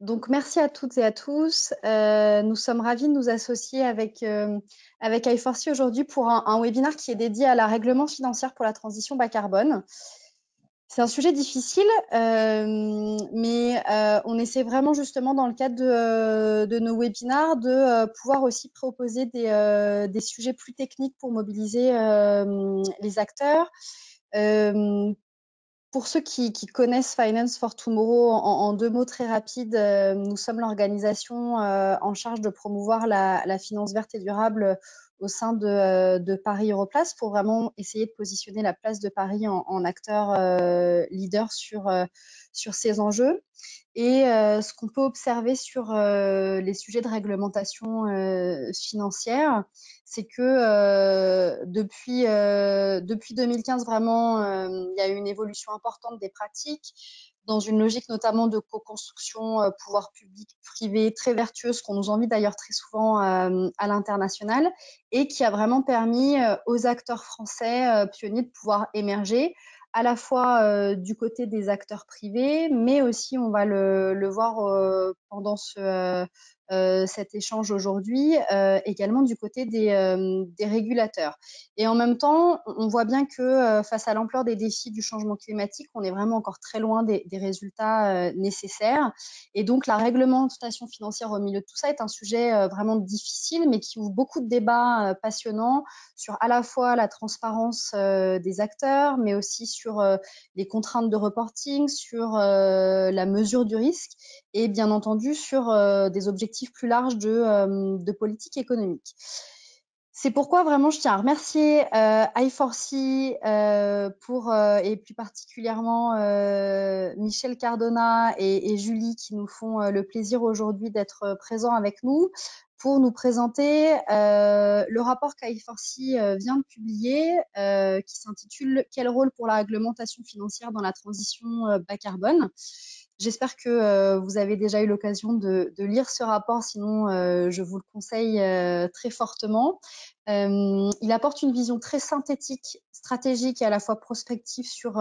Donc, merci à toutes et à tous. Nous sommes ravis de nous associer avec i4C aujourd'hui pour un webinaire qui est dédié à la règlement financière pour la transition bas carbone. C'est un sujet difficile, mais on essaie vraiment justement dans le cadre de nos webinaires de pouvoir aussi proposer des sujets plus techniques pour mobiliser les acteurs. Pour ceux qui connaissent Finance for Tomorrow, en 2 mots très rapides, nous sommes l'organisation en charge de promouvoir la finance verte et durable au sein de Paris Europlace pour vraiment essayer de positionner la place de Paris en acteur leader sur ces enjeux. Et ce qu'on peut observer sur les sujets de réglementation financière, c'est que depuis 2015, vraiment, il y a eu une évolution importante des pratiques dans une logique notamment de co-construction pouvoir public privé très vertueuse qu'on nous envie d'ailleurs très souvent à l'international et qui a vraiment permis aux acteurs français pionniers de pouvoir émerger à la fois du côté des acteurs privés, mais aussi, on va le voir pendant cet échange aujourd'hui, également du côté des régulateurs. Et en même temps, on voit bien que face à l'ampleur des défis du changement climatique, on est vraiment encore très loin des résultats nécessaires. Et donc, la réglementation financière au milieu de tout ça est un sujet vraiment difficile, mais qui ouvre beaucoup de débats passionnants sur à la fois la transparence des acteurs, mais aussi sur les contraintes de reporting, sur la mesure du risque et bien entendu sur des objectifs plus larges de politique économique. C'est pourquoi vraiment je tiens à remercier i4C et plus particulièrement Michel Cardona et Julie qui nous font le plaisir aujourd'hui d'être présents avec nous pour nous présenter le rapport qu'i4C vient de publier qui s'intitule « Quel rôle pour la réglementation financière dans la transition bas carbone ?» J'espère que vous avez déjà eu l'occasion de lire ce rapport, sinon je vous le conseille très fortement. Il apporte une vision très synthétique, stratégique et à la fois prospective sur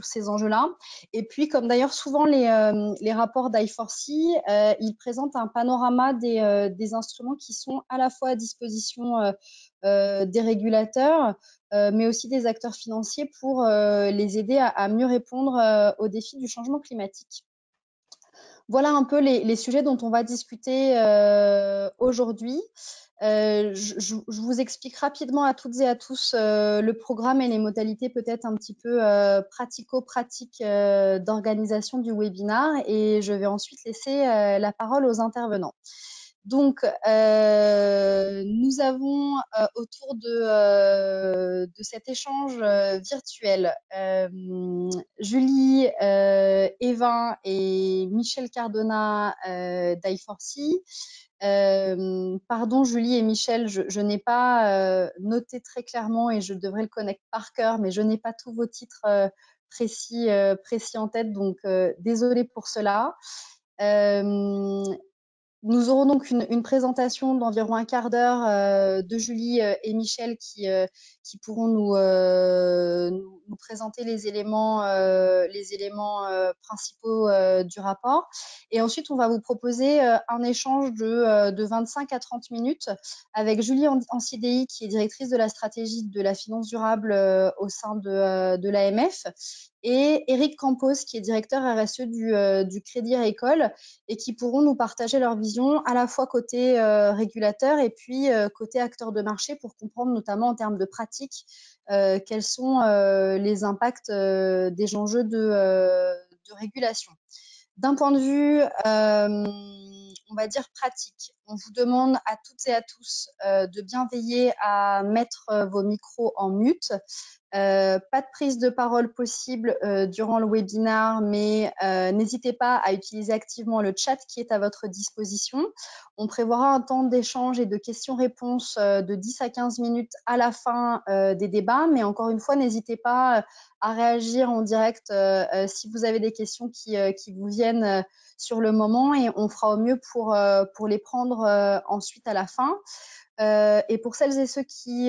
ces enjeux-là. Et puis, comme d'ailleurs souvent les rapports d'i4C, il présente un panorama des instruments qui sont à la fois à disposition des régulateurs, mais aussi des acteurs financiers pour les aider à mieux répondre aux défis du changement climatique. Voilà un peu les sujets dont on va discuter aujourd'hui. Je vous explique rapidement à toutes et à tous le programme et les modalités peut-être un petit peu pratico-pratiques d'organisation du webinaire et je vais ensuite laisser la parole aux intervenants. Donc, nous avons autour de cet échange virtuel Julie, Evin et Michel Cardona d'i4C. Pardon Julie et Michel, je n'ai pas noté très clairement et je devrais le connaître par cœur, mais je n'ai pas tous vos titres précis en tête, donc désolée pour cela. Nous aurons donc une présentation d'environ un quart d'heure de Julie et Michel qui pourront nous présenter les éléments principaux du rapport. Et ensuite, on va vous proposer un échange de 25 à 30 minutes avec Julie Ancidei, qui est directrice de la stratégie de la finance durable au sein de l'AMF, et Eric Campos, qui est directeur RSE du Crédit Agricole, et qui pourront nous partager leur vision à la fois côté régulateur et puis côté acteur de marché pour comprendre notamment en termes de pratique quels sont les impacts des enjeux de régulation. D'un point de vue, on va dire pratique, on vous demande à toutes et à tous de bien veiller à mettre vos micros en mute. Pas de prise de parole possible durant le webinaire, mais n'hésitez pas à utiliser activement le chat qui est à votre disposition. On prévoira un temps d'échange et de questions-réponses de 10 à 15 minutes à la fin des débats, mais encore une fois, n'hésitez pas à réagir en direct si vous avez des questions qui vous viennent sur le moment et on fera au mieux pour les prendre ensuite à la fin. Et pour celles et ceux qui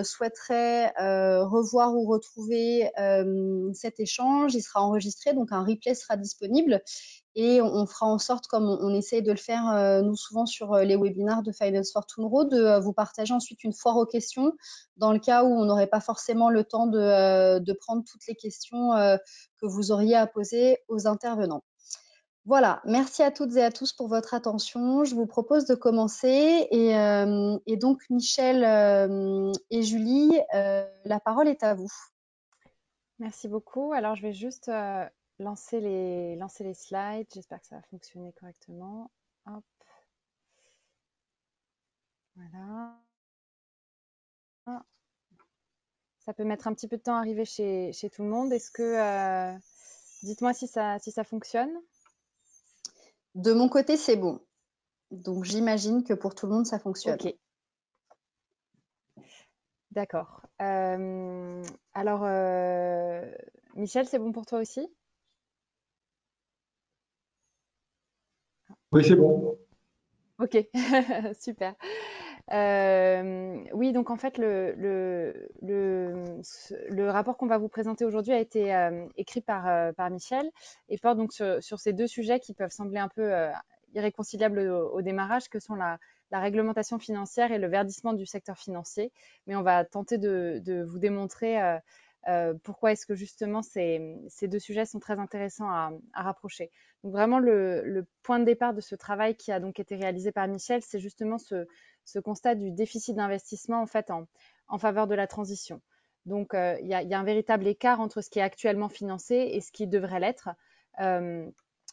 souhaiteraient revoir ou retrouver cet échange, il sera enregistré, donc un replay sera disponible. Et on fera en sorte, comme on essaye de le faire nous souvent sur les webinaires de Finance for Tomorrow, de vous partager ensuite une foire aux questions dans le cas où on n'aurait pas forcément le temps de prendre toutes les questions que vous auriez à poser aux intervenants. Voilà, merci à toutes et à tous pour votre attention. Je vous propose de commencer. Et donc, Michel et Julie, la parole est à vous. Merci beaucoup. Alors, je vais juste lancer les slides. J'espère que ça va fonctionner correctement. Hop, voilà. Ça peut mettre un petit peu de temps à arriver chez tout le monde. Est-ce que, dites-moi si ça fonctionne. De mon côté, c'est bon. Donc, j'imagine que pour tout le monde, ça fonctionne. Ok, d'accord. Alors, Michel, c'est bon pour toi aussi? Oui, c'est bon. Ok, super. Oui, donc en fait, le rapport qu'on va vous présenter aujourd'hui a été écrit par Michel et porte donc sur ces deux sujets qui peuvent sembler un peu irréconciliables au démarrage, que sont la réglementation financière et le verdissement du secteur financier. Mais on va tenter de vous démontrer pourquoi est-ce que justement ces deux sujets sont très intéressants à rapprocher. Donc vraiment, le point de départ de ce travail qui a donc été réalisé par Michel, c'est justement ce constat du déficit d'investissement en fait en faveur de la transition. Donc, il y a un véritable écart entre ce qui est actuellement financé et ce qui devrait l'être. Euh,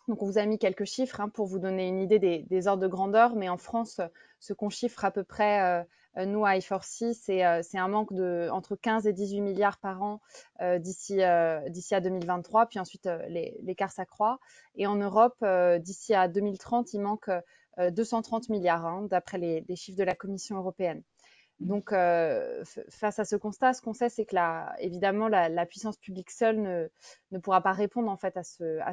donc, on vous a mis quelques chiffres pour vous donner une idée des ordres de grandeur, mais en France, ce qu'on chiffre à peu près, nous à I4C, c'est un manque de entre 15 et 18 milliards par an d'ici à 2023, puis ensuite l'écart s'accroît. Et en Europe, d'ici à 2030, il manque 230 milliards, d'après les chiffres de la Commission européenne. Donc, face à ce constat, ce qu'on sait, c'est que évidemment, la puissance publique seule ne pourra pas répondre en fait à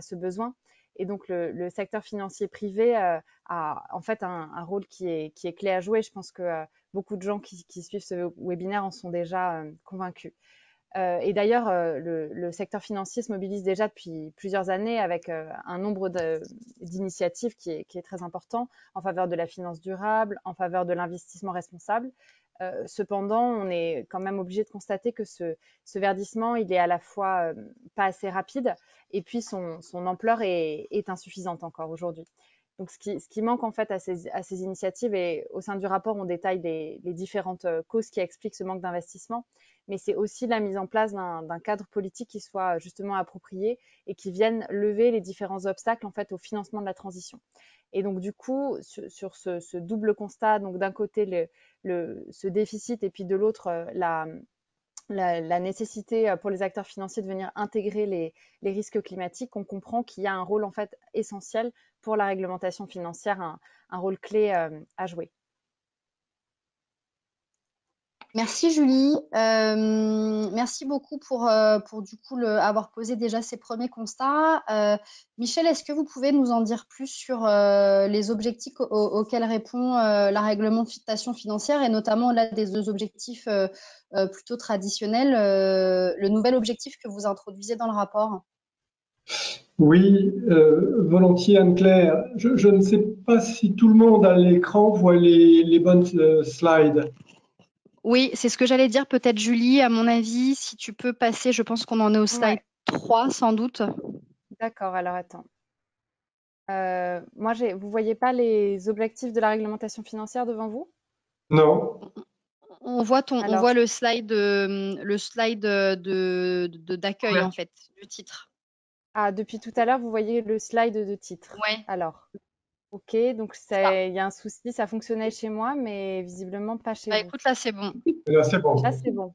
ce besoin. Et donc, le secteur financier privé a en fait un rôle qui est clé à jouer. Je pense que beaucoup de gens qui suivent ce webinaire en sont déjà convaincus. Et d'ailleurs, le secteur financier se mobilise déjà depuis plusieurs années avec un nombre d'initiatives qui est très important en faveur de la finance durable, en faveur de l'investissement responsable. Cependant, on est quand même obligé de constater que ce verdissement, il est à la fois pas assez rapide et puis son ampleur est insuffisante encore aujourd'hui. Donc, ce qui manque en fait à ces initiatives, et au sein du rapport, on détaille les différentes causes qui expliquent ce manque d'investissement, mais c'est aussi la mise en place d'un cadre politique qui soit justement approprié et qui vienne lever les différents obstacles en fait au financement de la transition. Et donc du coup, sur ce double constat, donc d'un côté ce déficit et puis de l'autre la nécessité pour les acteurs financiers de venir intégrer les risques climatiques, on comprend qu'il y a un rôle en fait essentiel pour la réglementation financière, un rôle clé à jouer. Merci Julie, merci beaucoup pour du coup avoir posé déjà ces premiers constats. Michel, est-ce que vous pouvez nous en dire plus sur les objectifs auxquels répond la réglementation financière et notamment là des deux objectifs plutôt traditionnels, le nouvel objectif que vous introduisez dans le rapport? Oui, volontiers, Anne-Claire. Je ne sais pas si tout le monde à l'écran voit les bonnes slides. Oui, c'est ce que j'allais dire. Peut-être Julie, à mon avis, si tu peux passer, je pense qu'on en est au slide Ouais, 3 sans doute. d'accord, alors attends. Moi, vous voyez pas les objectifs de la réglementation financière devant vous? Non. On voit on Alors, voit le slide d'accueil en fait, du titre. depuis tout à l'heure, vous voyez le slide de titre. Ouais, Alors, ok, donc c'est ça. il y a un souci, ça fonctionnait chez moi, mais visiblement pas chez Bah vous. écoute, là c'est bon. Là, c'est Là, bon. c'est bon.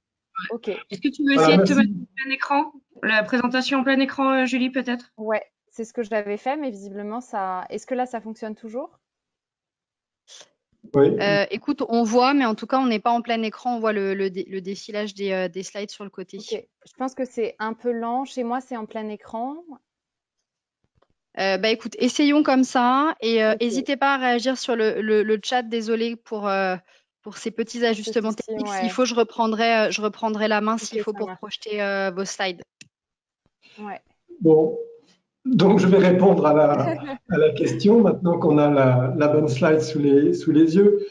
Ok. Est-ce que tu veux Voilà, essayer de te mettre merci. en plein écran? La présentation en plein écran, Julie, peut-être? Ouais, c'est ce que j'avais fait, mais visiblement ça. Est-ce que là, ça fonctionne toujours? Oui. Écoute, on voit, mais en tout cas, on n'est pas en plein écran. On voit le défilage des slides sur le côté. Ok. Je pense que c'est un peu lent. Chez moi, c'est en plein écran. Bah écoute, essayons comme ça et Ok. n'hésitez pas à réagir sur le chat. Désolée pour ces petits Pour ce ajustements souci, techniques. S'il ouais. faut, je reprendrai la main Ok, s'il faut ça pour marche. projeter vos slides. Ouais. Bon. Donc, je vais répondre à la question maintenant qu'on a la bonne slide sous les yeux.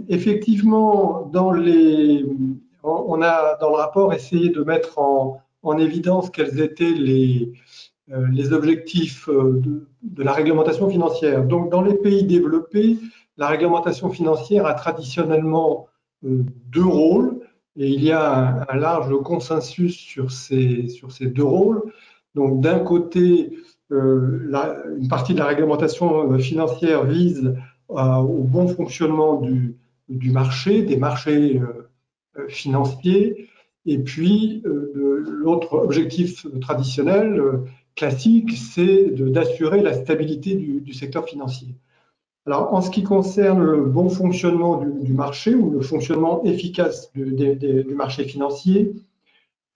Effectivement, on a dans le rapport essayé de mettre en évidence quels étaient les objectifs de la réglementation financière. Donc, dans les pays développés, la réglementation financière a traditionnellement deux rôles et il y a un large consensus sur ces deux rôles. Donc, d'un côté, une partie de la réglementation financière vise au bon fonctionnement du marché, des marchés financiers. Et puis, l'autre objectif traditionnel, classique, c'est d'assurer la stabilité du secteur financier. Alors, en ce qui concerne le bon fonctionnement du marché ou le fonctionnement efficace du marché financier,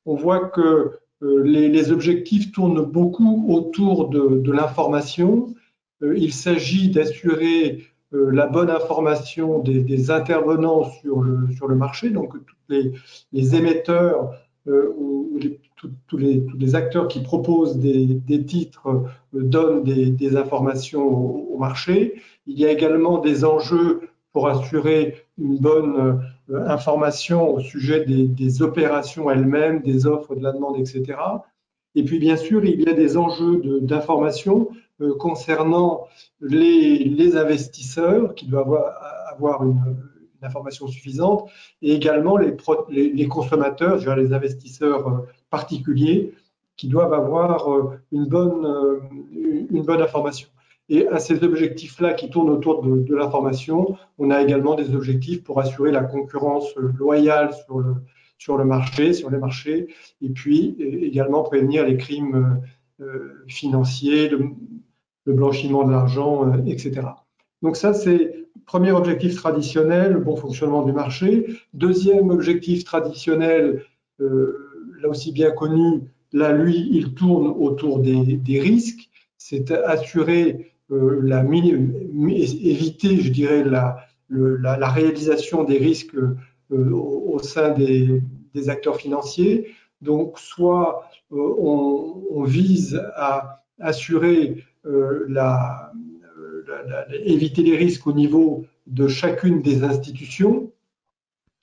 on voit que les objectifs tournent beaucoup autour de l'information. Il s'agit d'assurer la bonne information des intervenants sur le marché, donc tous les émetteurs ou tous les acteurs qui proposent des titres donnent des informations au marché. Il y a également des enjeux pour assurer une bonne information au sujet des opérations elles-mêmes, des offres, de la demande, etc. Et puis, bien sûr, il y a des enjeux d'information concernant les investisseurs qui doivent avoir une information suffisante et également les consommateurs, je veux dire les investisseurs particuliers qui doivent avoir une bonne information. Et à ces objectifs-là qui tournent autour de l'information, on a également des objectifs pour assurer la concurrence loyale sur les marchés, et puis également prévenir les crimes financiers, le blanchiment de l'argent, etc. Donc ça, c'est premier objectif traditionnel, le bon fonctionnement du marché. Deuxième objectif traditionnel, là aussi bien connu, là, lui, il tourne autour des risques. C'est assurer éviter, je dirais, la réalisation des risques au sein des acteurs financiers. Donc, soit on vise à assurer éviter les risques au niveau de chacune des institutions.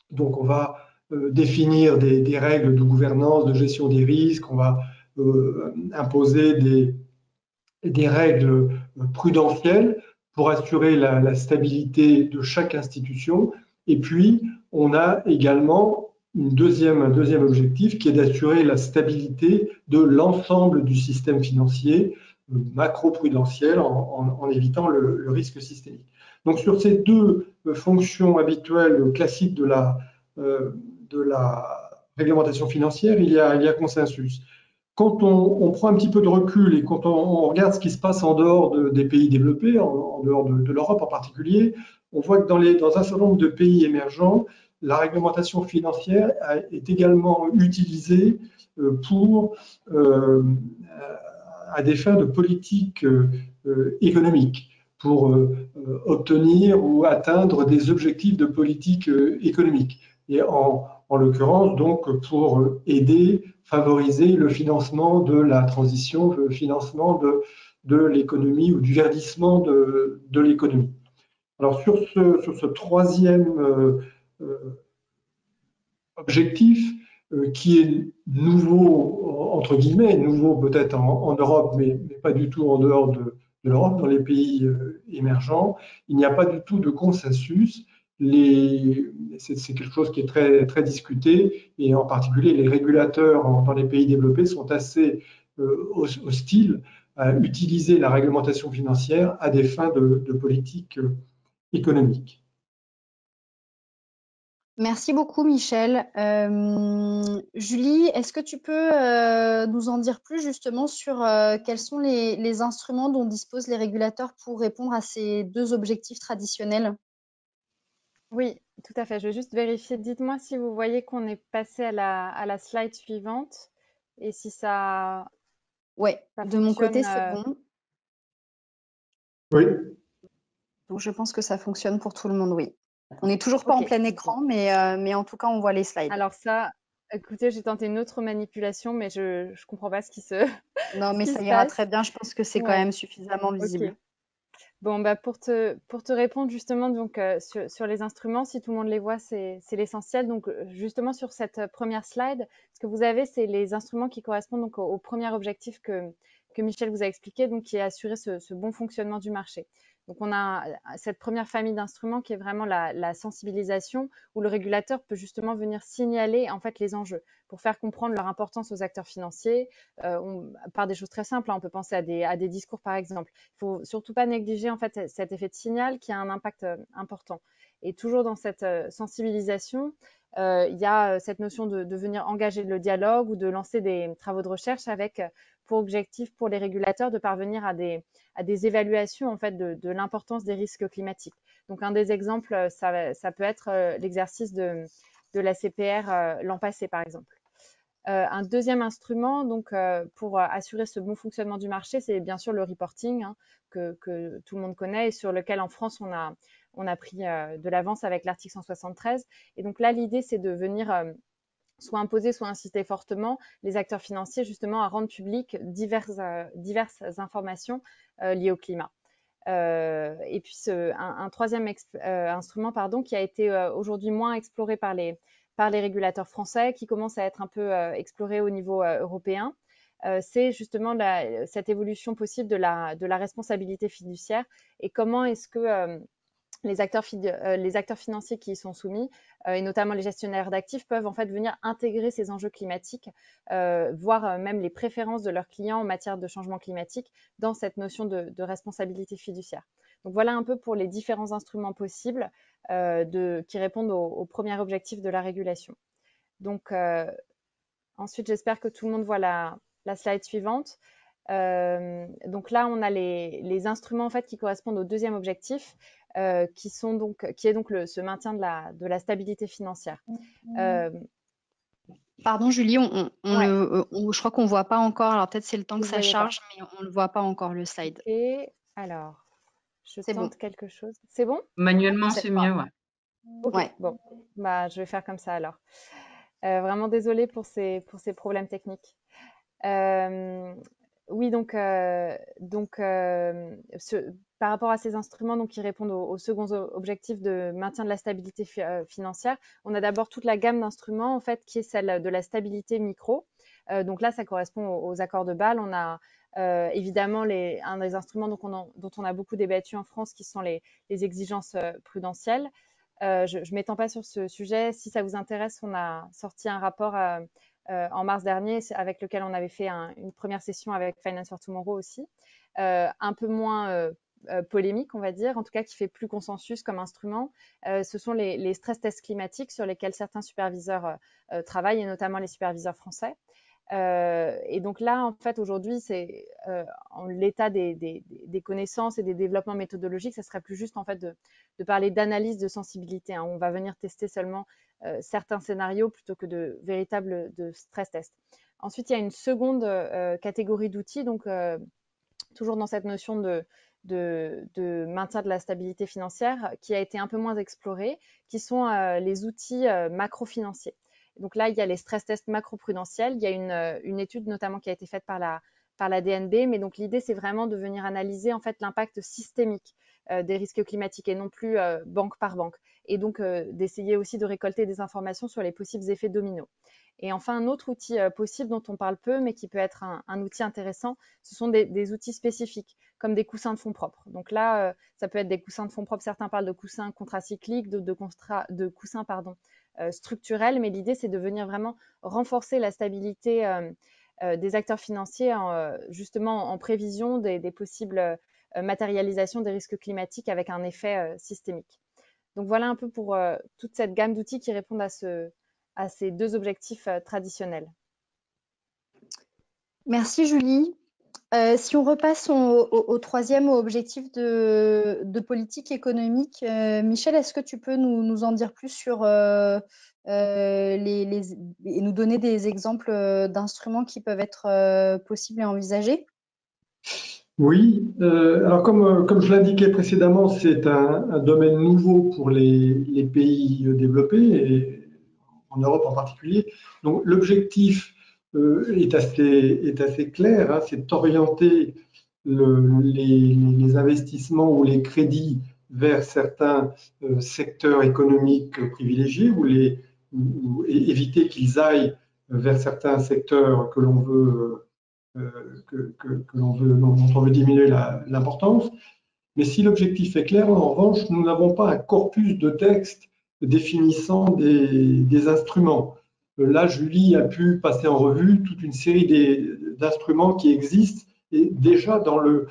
Donc, on va définir des règles de gouvernance, de gestion des risques, on va imposer des règles prudentielles pour assurer la stabilité de chaque institution. Et puis, on a également un deuxième objectif qui est d'assurer la stabilité de l'ensemble du système financier macro-prudentiel en évitant le risque systémique. Donc, sur ces deux fonctions habituelles classiques de la réglementation financière, il y a consensus. Quand on prend un petit peu de recul et quand on regarde ce qui se passe en dehors des pays développés, en dehors de l'Europe en particulier, on voit que dans un certain nombre de pays émergents, la réglementation financière est également utilisée à des fins de politique économique, pour obtenir ou atteindre des objectifs de politique économique. Et en l'occurrence, donc, pour aider, favoriser le financement de la transition, le financement de l'économie ou du verdissement de l'économie. Alors, sur ce troisième objectif, qui est nouveau, entre guillemets, nouveau peut-être en Europe, mais pas du tout en dehors de l'Europe, dans les pays émergents, il n'y a pas du tout de consensus. C'est quelque chose qui est très, très discuté, et en particulier les régulateurs dans les pays développés sont assez hostiles à utiliser la réglementation financière à des fins de politique économique. Merci beaucoup, Michel. Julie, est-ce que tu peux nous en dire plus justement sur quels sont les instruments dont disposent les régulateurs pour répondre à ces deux objectifs traditionnels? Oui, tout à fait. Je vais juste vérifier. Dites-moi si vous voyez qu'on est passé à la slide suivante et si ça Ouais, de mon côté, c'est fonctionne. bon. Oui. Donc, je pense que ça fonctionne pour tout le monde, oui. On n'est toujours pas en Ok, plein bon. écran, mais en tout cas, on voit les slides. Alors ça, Écoutez, j'ai tenté une autre manipulation, mais je ne comprends pas Non, ce mais qui ça se ira passe. très bien. Je pense que c'est quand Ouais, même suffisamment ok. visible. Bon, bah pour te répondre justement donc sur les instruments, si tout le monde les voit, c'est l'essentiel. Donc justement sur cette première slide, ce que vous avez, c'est les instruments qui correspondent donc au premier objectif que Michel vous a expliqué, donc qui est assurer ce bon fonctionnement du marché. Donc on a cette première famille d'instruments qui est vraiment la sensibilisation, où le régulateur peut justement venir signaler en fait les enjeux pour faire comprendre leur importance aux acteurs financiers, par des choses très simples, hein. On peut penser à des discours par exemple. Il faut surtout pas négliger en fait cet effet de signal qui a un impact important. Et toujours dans cette sensibilisation, il y a cette notion de venir engager le dialogue ou de lancer des travaux de recherche avec pour objectif pour les régulateurs de parvenir à des évaluations en fait de l'importance des risques climatiques. Donc un des exemples, ça peut être l'exercice de la CPR l'an passé par exemple. Un deuxième instrument, donc pour assurer ce bon fonctionnement du marché, c'est bien sûr le reporting, hein, que tout le monde connaît et sur lequel en France on a pris de l'avance avec l'article 173. Et donc là, l'idée, c'est de venir soit imposer, soit inciter fortement les acteurs financiers justement à rendre publiques diverses informations liées au climat. Et puis un troisième instrument pardon, qui a été aujourd'hui moins exploré par les régulateurs français, qui commence à être un peu exploré au niveau européen, c'est justement cette évolution possible de la responsabilité fiduciaire et comment est-ce que les acteurs financiers qui y sont soumis, et notamment les gestionnaires d'actifs, peuvent en fait venir intégrer ces enjeux climatiques, voire même les préférences de leurs clients en matière de changement climatique dans cette notion de responsabilité fiduciaire. Donc voilà un peu pour les différents instruments possibles qui répondent au premier objectif de la régulation. Donc ensuite, j'espère que tout le monde voit la slide suivante. Donc là, on a les instruments en fait qui correspondent au deuxième objectif, qui est donc ce maintien de la stabilité financière. Pardon, Julie, Ouais, je crois qu'on ne voit pas encore. Alors peut-être c'est le temps vous que le ça voyez pas. charge, mais on ne le voit pas encore le slide. Et alors, je C'est bon. tente quelque chose. C'est bon? Manuellement, C'est c'est mieux, ouais. Ok, ouais. bon, bah je vais faire comme ça alors. Vraiment désolée pour ces problèmes techniques. Euh, oui, par rapport à ces instruments donc, qui répondent au second objectif de maintien de la stabilité financière, on a d'abord toute la gamme d'instruments en fait, qui est celle de la stabilité micro. Donc là, ça correspond aux accords de Bâle. On a évidemment un des instruments dont on a beaucoup débattu en France, qui sont les exigences prudentielles. Je ne m'étends pas sur ce sujet. Si ça vous intéresse, on a sorti un rapport en mars dernier, avec lequel on avait fait une première session avec Finance for Tomorrow aussi, un peu moins polémique, on va dire, en tout cas qui fait plus consensus comme instrument. Ce sont les stress tests climatiques sur lesquels certains superviseurs travaillent, et notamment les superviseurs français. Et donc là, en fait, aujourd'hui, c'est en l'état des connaissances et des développements méthodologiques, ça serait plus juste en fait de parler d'analyse de sensibilité, hein. On va venir tester seulement certains scénarios plutôt que de véritables de stress tests. Ensuite, il y a une seconde catégorie d'outils, donc toujours dans cette notion de maintien de la stabilité financière, qui a été un peu moins explorée, qui sont les outils macro-financiers. Donc là, il y a les stress tests macro-prudentiels. Il y a une étude notamment qui a été faite par la DNB, mais donc l'idée, c'est vraiment de venir analyser en fait l'impact systémique des risques climatiques et non plus banque par banque. Et donc d'essayer aussi de récolter des informations sur les possibles effets dominos. Et enfin, un autre outil possible dont on parle peu, mais qui peut être un outil intéressant, ce sont des outils spécifiques, comme des coussins de fonds propres. Donc là, ça peut être des coussins de fonds propres. Certains parlent de coussins contracycliques, de coussins structurels, mais l'idée, c'est de venir vraiment renforcer la stabilité des acteurs financiers, justement en prévision des possibles matérialisations des risques climatiques avec un effet systémique. Donc voilà un peu pour toute cette gamme d'outils qui répondent à ces deux objectifs traditionnels. Merci Julie. Si on repasse au troisième objectif de politique économique, Michel, est-ce que tu peux nous en dire plus sur et nous donner des exemples d'instruments qui peuvent être possibles et envisagés? Oui, alors comme je l'indiquais précédemment, c'est un domaine nouveau pour les pays développés et en Europe en particulier. Donc l'objectif est assez clair, hein, c'est d'orienter les investissements ou les crédits vers certains secteurs économiques privilégiés ou éviter qu'ils aillent vers certains secteurs que l'on veut, dont on veut diminuer l'importance. Mais si l'objectif est clair, en revanche, nous n'avons pas un corpus de textes définissant des instruments. Là, Julie a pu passer en revue toute une série d'instruments qui existent et déjà dans le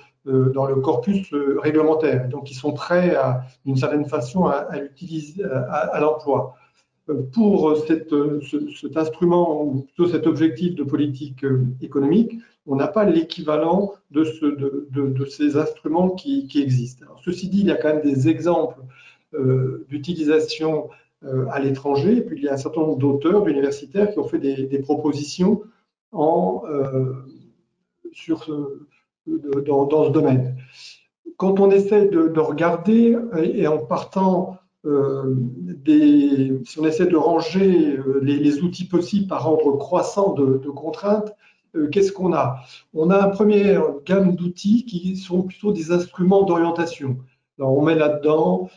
corpus réglementaire, donc ils sont prêts d'une certaine façon à l'utiliser, à l'emploi. Pour cet instrument, ou plutôt cet objectif de politique économique, on n'a pas l'équivalent de ces instruments qui existent. Alors, ceci dit, il y a quand même des exemples d'utilisation à l'étranger, et puis il y a un certain nombre d'auteurs, d'universitaires qui ont fait des propositions dans ce domaine. Quand on essaie de regarder, et en partant si on essaie de ranger les outils possibles par ordre croissant de contraintes, qu'est-ce qu'on a? On a une première gamme d'outils qui sont plutôt des instruments d'orientation. Alors on met là-dedans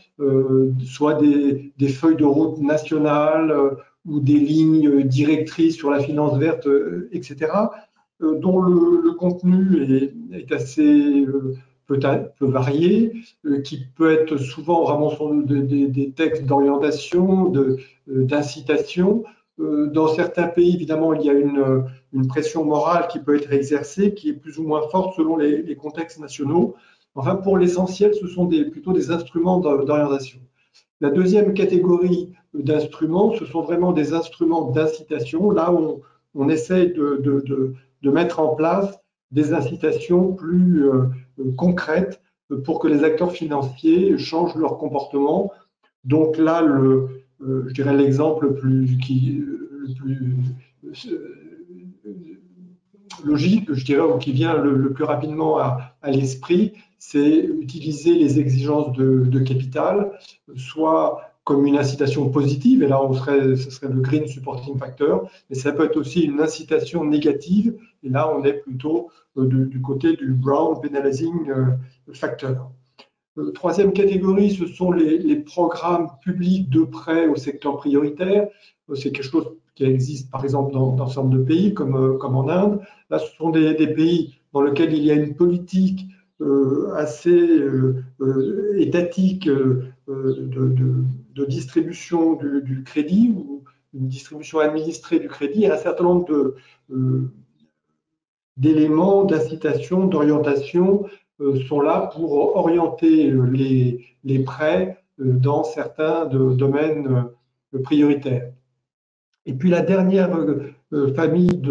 soit des feuilles de route nationales ou des lignes directrices sur la finance verte, etc., dont le contenu est assez peut varier, qui peut être souvent vraiment des textes d'orientation, d'incitation. Dans certains pays, évidemment, il y a une pression morale qui peut être exercée, qui est plus ou moins forte selon les contextes nationaux. Enfin, pour l'essentiel, ce sont plutôt des instruments d'orientation. La deuxième catégorie d'instruments, ce sont vraiment des instruments d'incitation, là où on essaie de mettre en place des incitations plus concrètes pour que les acteurs financiers changent leur comportement. Donc là, je dirais l'exemple le plus logique, je dirais, ou qui vient le plus rapidement à l'esprit, c'est utiliser les exigences de capital, soit comme une incitation positive, et là ce serait le green supporting factor, mais ça peut être aussi une incitation négative, et là on est plutôt du côté du brown penalizing factor. Troisième catégorie, ce sont les programmes publics de prêt au secteur prioritaire. C'est quelque chose qui existe par exemple dans un certain nombre de pays comme en Inde. Là, ce sont des pays dans lesquels il y a une politique assez étatique de distribution du crédit, ou une distribution administrée du crédit, et un certain nombre d'éléments d'incitation, d'orientation sont là pour orienter les prêts dans certains domaines prioritaires. Et puis la dernière famille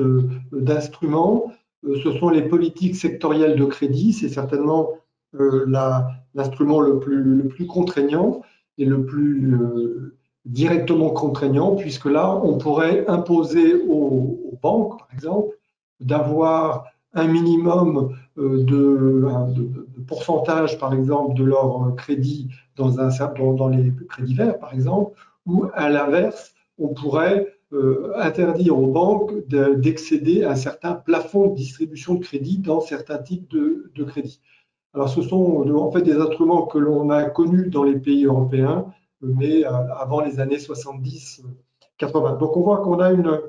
d'instruments, ce sont les politiques sectorielles de crédit. C'est certainement l'instrument le plus contraignant et le plus directement contraignant, puisque là, on pourrait imposer aux banques, par exemple, d'avoir un minimum de pourcentage, par exemple, de leur crédit dans les crédits verts, par exemple, ou à l'inverse, on pourrait interdire aux banques d'excéder un certain plafond de distribution de crédit dans certains types de crédits. Alors, ce sont en fait des instruments que l'on a connus dans les pays européens, mais avant les années 70-80. Donc, on voit qu'on a une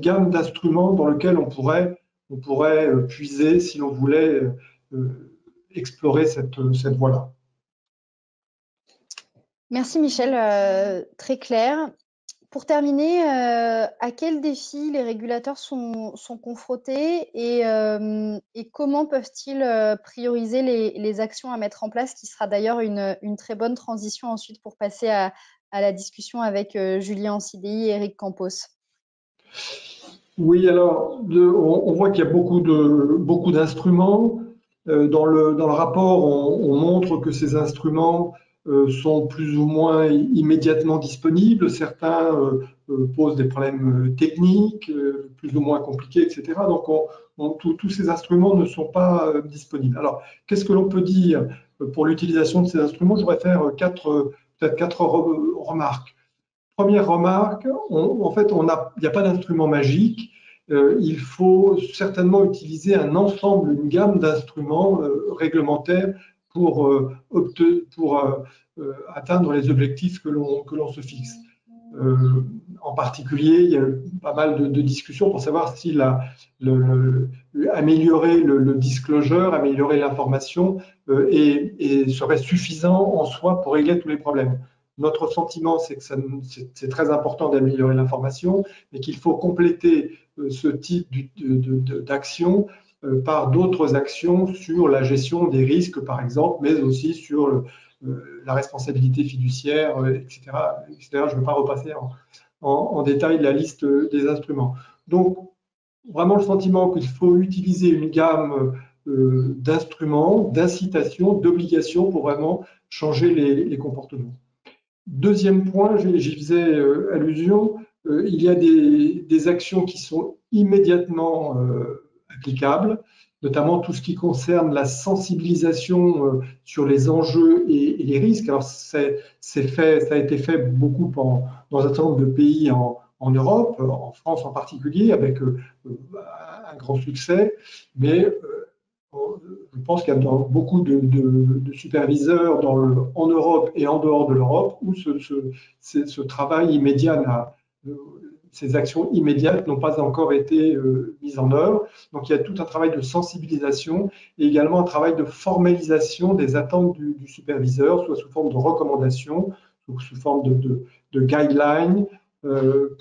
gamme d'instruments dans lequel on pourrait puiser si l'on voulait explorer cette voie-là. Merci Michel, très clair. Pour terminer, à quels défis les régulateurs sont confrontés et comment peuvent-ils prioriser les actions à mettre en place, qui sera d'ailleurs une très bonne transition ensuite pour passer à la discussion avec Julien Ancidei et Eric Campos. Oui, alors on voit qu'il y a beaucoup d'instruments. Dans le rapport, on montre que ces instruments sont plus ou moins immédiatement disponibles. Certains posent des problèmes techniques, plus ou moins compliqués, etc. Donc, tous ces instruments ne sont pas disponibles. Alors, qu'est-ce que l'on peut dire pour l'utilisation de ces instruments? Je voudrais faire peut-être quatre remarques. première remarque, en fait, il n'y a pas d'instrument magique. Il faut certainement utiliser un ensemble, une gamme d'instruments réglementaires pour atteindre les objectifs que l'on se fixe. En particulier, il y a pas mal de discussions pour savoir si améliorer le disclosure, améliorer l'information serait suffisant en soi pour régler tous les problèmes. Notre sentiment, c'est que c'est très important d'améliorer l'information, mais qu'il faut compléter ce type d'action par d'autres actions sur la gestion des risques, par exemple, mais aussi sur la responsabilité fiduciaire, etc. Je ne vais pas repasser en détail la liste des instruments. Donc, vraiment le sentiment qu'il faut utiliser une gamme d'instruments, d'incitations, d'obligations pour vraiment changer les comportements. Deuxième point, j'y faisais allusion, il y a des actions qui sont immédiatement applicables, notamment tout ce qui concerne la sensibilisation sur les enjeux et les risques. Alors, ça a été fait beaucoup dans un certain nombre de pays en Europe, en France en particulier, avec un grand succès, mais je pense qu'il y a beaucoup de superviseurs en Europe et en dehors de l'Europe où ce travail immédiat, ces actions immédiates n'ont pas encore été mises en œuvre. Donc il y a tout un travail de sensibilisation et également un travail de formalisation des attentes du superviseur, soit sous forme de recommandations, ou sous forme de guidelines,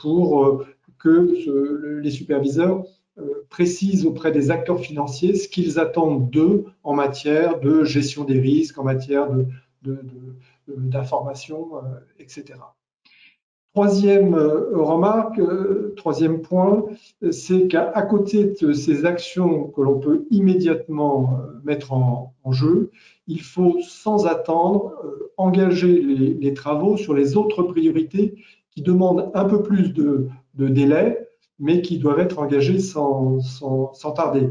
pour que les superviseurs précisent auprès des acteurs financiers ce qu'ils attendent d'eux en matière de gestion des risques, en matière d'information, etc. Troisième remarque, troisième point, c'est qu'à côté de ces actions que l'on peut immédiatement mettre en jeu, il faut sans attendre engager les travaux sur les autres priorités qui demandent un peu plus de délai, mais qui doivent être engagés sans tarder.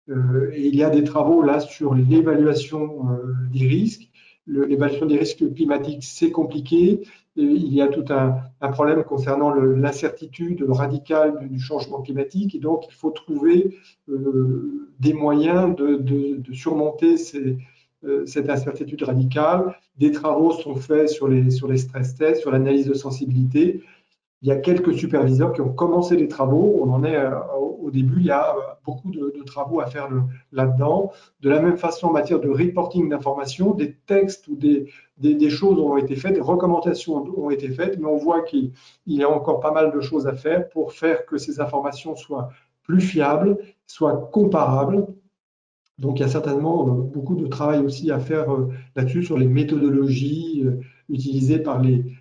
Et il y a des travaux là sur l'évaluation des risques. L'évaluation des risques climatiques, c'est compliqué. Il y a tout un problème concernant l'incertitude radicale du changement climatique. Et donc, il faut trouver des moyens de surmonter cette incertitude radicale. Des travaux sont faits sur les stress tests, sur l'analyse de sensibilité. Il y a quelques superviseurs qui ont commencé les travaux. On en est au début. Il y a beaucoup de travaux à faire là-dedans. De la même façon, en matière de reporting d'informations, des textes ou des choses ont été faites, des recommandations ont été faites, mais on voit qu'il y a encore pas mal de choses à faire pour faire que ces informations soient plus fiables, soient comparables. Donc, il y a certainement beaucoup de travail aussi à faire là-dessus, sur les méthodologies utilisées par les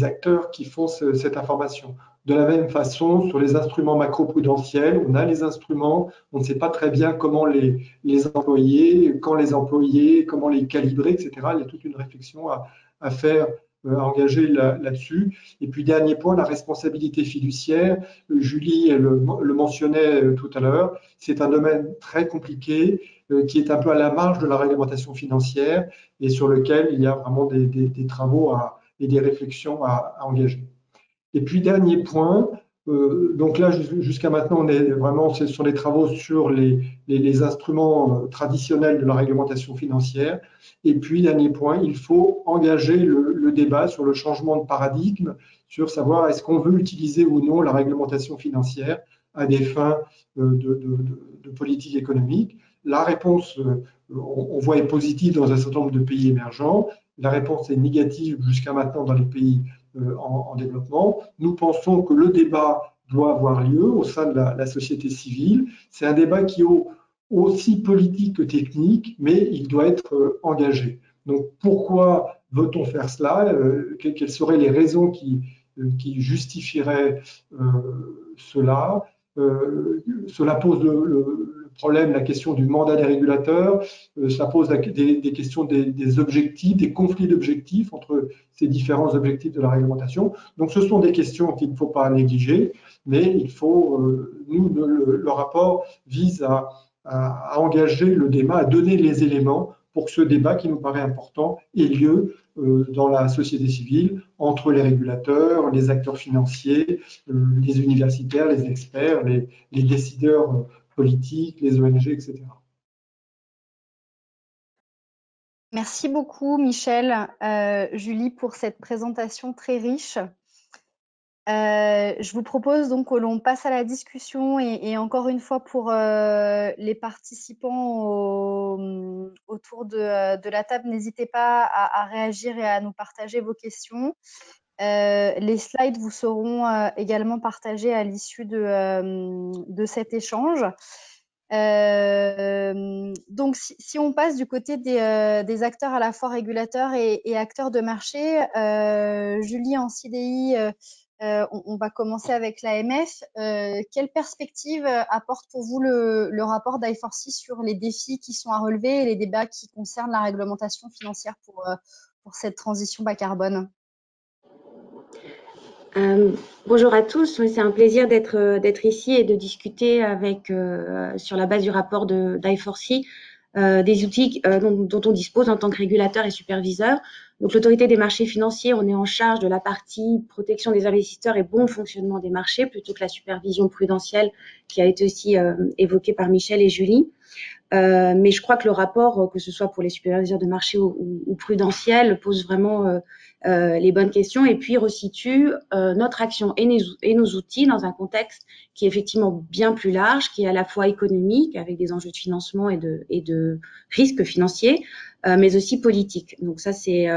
acteurs qui font cette information. De la même façon, sur les instruments macroprudentiels, on a les instruments, on ne sait pas très bien comment les employer, quand les employer, comment les calibrer, etc. Il y a toute une réflexion à faire, à engager là-dessus. Et puis, dernier point, la responsabilité fiduciaire. Julie le mentionnait tout à l'heure. C'est un domaine très compliqué qui est un peu à la marge de la réglementation financière et sur lequel il y a vraiment des travaux et des réflexions à engager. Et puis, dernier point, donc là, jusqu'à maintenant, on est vraiment sur les travaux sur les instruments traditionnels de la réglementation financière. Et puis, dernier point, il faut engager le débat sur le changement de paradigme, sur savoir est-ce qu'on veut utiliser ou non la réglementation financière à des fins de politique économique. La réponse, on voit, est positive dans un certain nombre de pays émergents. La réponse est négative jusqu'à maintenant dans les pays en développement. Nous pensons que le débat doit avoir lieu au sein de la société civile. C'est un débat qui est aussi politique que technique, mais il doit être engagé. Donc, pourquoi veut-on faire cela? Quelles seraient les raisons qui justifieraient cela? Cela pose le problème, la question du mandat des régulateurs, ça pose des questions des objectifs, des conflits d'objectifs entre ces différents objectifs de la réglementation. Donc, ce sont des questions qu'il ne faut pas négliger, mais il faut, le rapport vise à engager le débat, à donner les éléments pour que ce débat qui nous paraît important ait lieu dans la société civile, entre les régulateurs, les acteurs financiers, les universitaires, les experts, les décideurs politiques, les ONG, etc. Merci beaucoup, Michel, Julie, pour cette présentation très riche. Je vous propose donc que l'on passe à la discussion et encore une fois pour les participants autour de la table, n'hésitez pas à réagir et à nous partager vos questions. Les slides vous seront également partagés à l'issue de cet échange. Donc, si on passe du côté des acteurs à la fois régulateurs et acteurs de marché, Julie, en CDI, on va commencer avec l'AMF. Quelle perspective apporte pour vous le rapport d'I4C sur les défis qui sont à relever et les débats qui concernent la réglementation financière pour cette transition bas carbone? Bonjour à tous, c'est un plaisir d'être ici et de discuter avec, sur la base du rapport d'I4C, des outils dont on dispose en tant que régulateur et superviseur. Donc l'autorité des marchés financiers, on est en charge de la partie protection des investisseurs et bon fonctionnement des marchés plutôt que la supervision prudentielle qui a été aussi évoquée par Michel et Julie. Mais je crois que le rapport, que ce soit pour les superviseurs de marché ou prudentiels, pose vraiment les bonnes questions et puis resitue notre action et nos outils dans un contexte qui est effectivement bien plus large, qui est à la fois économique, avec des enjeux de financement et de risques financiers, mais aussi politiques. Donc ça, c'est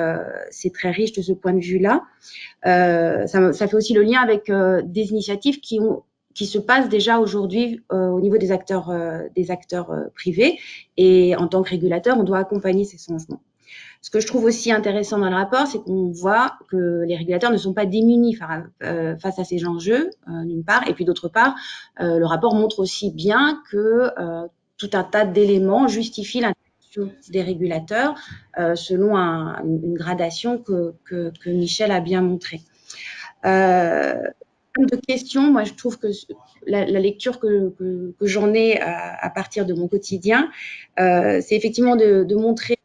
très riche de ce point de vue-là. Ça fait aussi le lien avec des initiatives qui se passent déjà aujourd'hui au niveau des acteurs privés. Et en tant que régulateur, on doit accompagner ces changements. Ce que je trouve aussi intéressant dans le rapport, c'est qu'on voit que les régulateurs ne sont pas démunis face à ces enjeux, d'une part. Et puis d'autre part, le rapport montre aussi bien que tout un tas d'éléments justifient l'intervention des régulateurs selon une gradation que Michel a bien montrée. De questions, moi je trouve que la lecture que j'en ai à partir de mon quotidien, c'est effectivement de montrer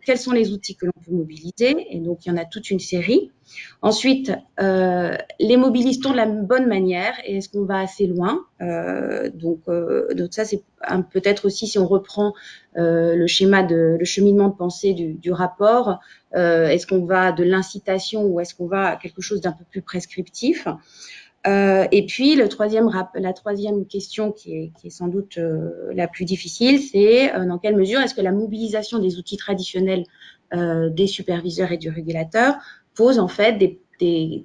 quels sont les outils que l'on peut mobiliser, et donc il y en a toute une série. Ensuite, les mobilise-t-on de la bonne manière et est-ce qu'on va assez loin? Donc ça c'est peut-être aussi si on reprend le cheminement de pensée du rapport, est-ce qu'on va de l'incitation ou est-ce qu'on va à quelque chose d'un peu plus prescriptif? Et puis la troisième question qui est sans doute la plus difficile, c'est dans quelle mesure est-ce que la mobilisation des outils traditionnels des superviseurs et du régulateur pose en fait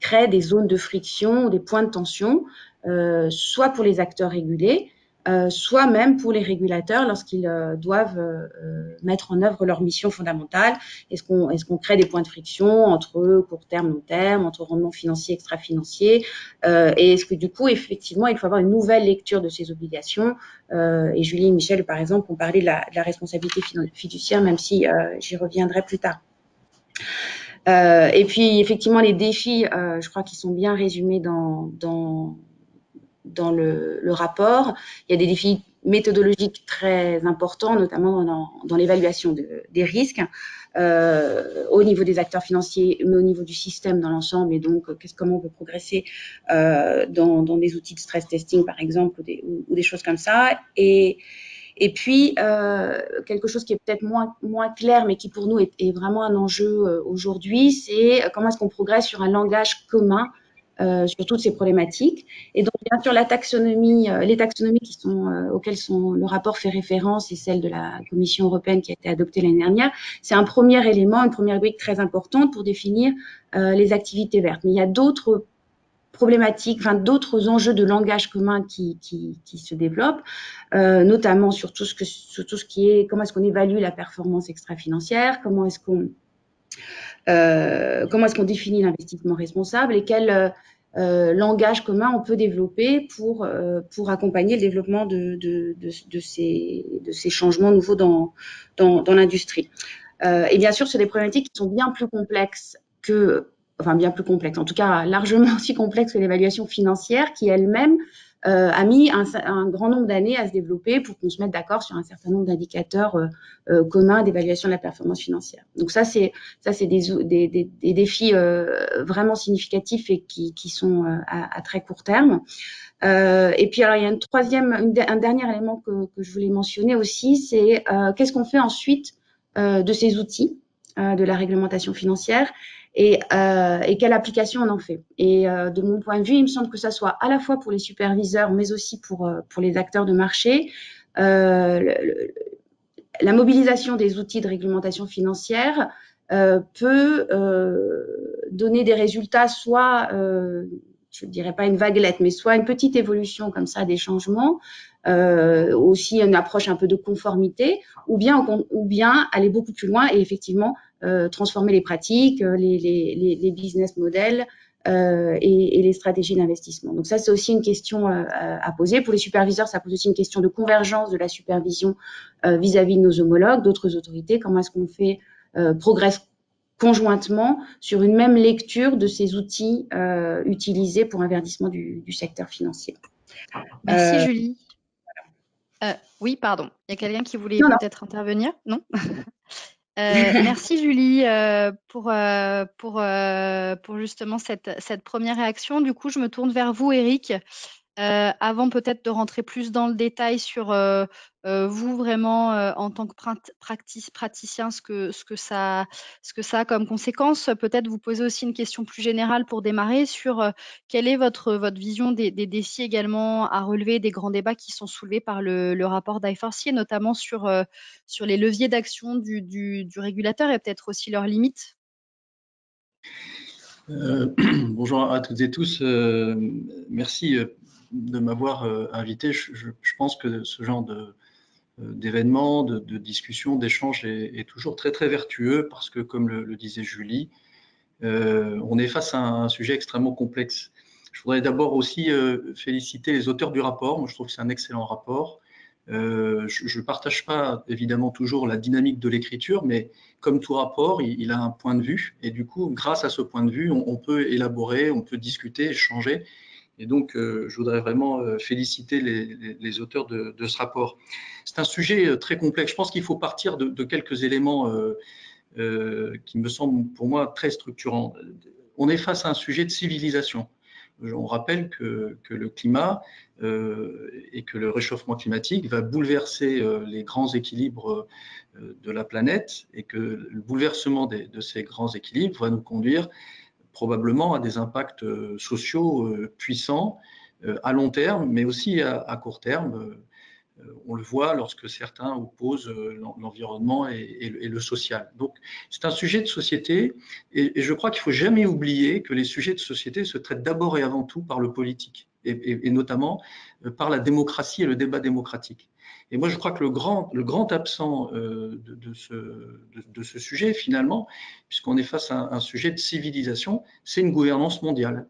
crée des zones de friction ou des points de tension, soit pour les acteurs régulés, soit même pour les régulateurs lorsqu'ils doivent mettre en œuvre leur mission fondamentale. Est-ce qu'on crée des points de friction entre court terme, long terme, entre rendement financier, extra-financier, et est-ce que du coup, effectivement, il faut avoir une nouvelle lecture de ces obligations, et Julie et Michel, par exemple, ont parlé de la responsabilité fiduciaire, même si j'y reviendrai plus tard. Et puis, effectivement, les défis, je crois qu'ils sont bien résumés dans le rapport. Il y a des défis méthodologiques très importants, notamment dans l'évaluation des risques, au niveau des acteurs financiers, mais au niveau du système dans l'ensemble, et donc comment on peut progresser dans des outils de stress testing, par exemple, ou des choses comme ça. Et puis, quelque chose qui est peut-être moins clair, mais qui pour nous est vraiment un enjeu aujourd'hui, c'est comment est-ce qu'on progresse sur un langage commun sur toutes ces problématiques. Et donc, bien sûr, les taxonomies auxquelles le rapport fait référence et celle de la Commission européenne qui a été adoptée l'année dernière, c'est un premier élément, une première brique très importante pour définir les activités vertes. Mais il y a d'autres problématiques, d'autres enjeux de langage commun qui se développent, notamment sur tout ce qui est comment est-ce qu'on évalue la performance extra-financière, comment est-ce qu'on définit l'investissement responsable et quel langage commun on peut développer pour accompagner le développement de ces changements nouveaux dans l'industrie. Et bien sûr, c'est des problématiques qui sont bien plus complexes en tout cas largement aussi complexes que l'évaluation financière, qui elle-même a mis un grand nombre d'années à se développer pour qu'on se mette d'accord sur un certain nombre d'indicateurs communs d'évaluation de la performance financière. Donc ça, c'est des défis vraiment significatifs et qui sont à très court terme. Et puis alors il y a un dernier élément que je voulais mentionner aussi, c'est qu'est-ce qu'on fait ensuite de ces outils de la réglementation financière et quelle application on en fait. Et de mon point de vue, il me semble que ça soit à la fois pour les superviseurs, mais aussi pour les acteurs de marché, la mobilisation des outils de réglementation financière peut donner des résultats soit je ne dirais pas une vaguelette, mais soit une petite évolution comme ça des changements, aussi une approche un peu de conformité, ou bien aller beaucoup plus loin et effectivement transformer les pratiques, les business models et les stratégies d'investissement. Donc ça, c'est aussi une question à poser. Pour les superviseurs, ça pose aussi une question de convergence de la supervision vis-à-vis de nos homologues, d'autres autorités. Comment est-ce qu'on fait progresse conjointement sur une même lecture de ces outils utilisés pour un verdissement du secteur financier. Merci Julie. Oui, pardon. Il y a quelqu'un qui voulait peut-être intervenir? Non. Merci Julie pour justement cette première réaction. Du coup, je me tourne vers vous, Eric. Avant peut-être de rentrer plus dans le détail sur vous vraiment en tant que praticien, ce que ça a comme conséquence, peut-être vous poser aussi une question plus générale pour démarrer sur quelle est votre vision des défis également à relever, des grands débats qui sont soulevés par le rapport d'I4C, notamment sur les leviers d'action du régulateur et peut-être aussi leurs limites. Bonjour à toutes et tous. Merci de m'avoir invité. Je pense que ce genre d'événement, de discussion, d'échange est toujours très très vertueux parce que, comme le disait Julie, on est face à un sujet extrêmement complexe. Je voudrais d'abord aussi féliciter les auteurs du rapport. Moi, je trouve que c'est un excellent rapport. Je ne partage pas évidemment toujours la dynamique de l'écriture, mais comme tout rapport, il a un point de vue. Et du coup, grâce à ce point de vue, on peut élaborer, on peut discuter, échanger. Et donc, je voudrais vraiment féliciter les auteurs de ce rapport. C'est un sujet très complexe. Je pense qu'il faut partir de quelques éléments qui me semblent pour moi très structurants. On est face à un sujet de civilisation. On rappelle que le climat et que le réchauffement climatique va bouleverser les grands équilibres de la planète et que le bouleversement de ces grands équilibres va nous conduire probablement à des impacts sociaux puissants à long terme, mais aussi à court terme. On le voit lorsque certains opposent l'environnement et le social. Donc, c'est un sujet de société et je crois qu'il ne faut jamais oublier que les sujets de société se traitent d'abord et avant tout par le politique et notamment par la démocratie et le débat démocratique. Et moi, je crois que le grand absent de ce sujet, finalement, puisqu'on est face à un sujet de civilisation, c'est une gouvernance mondiale.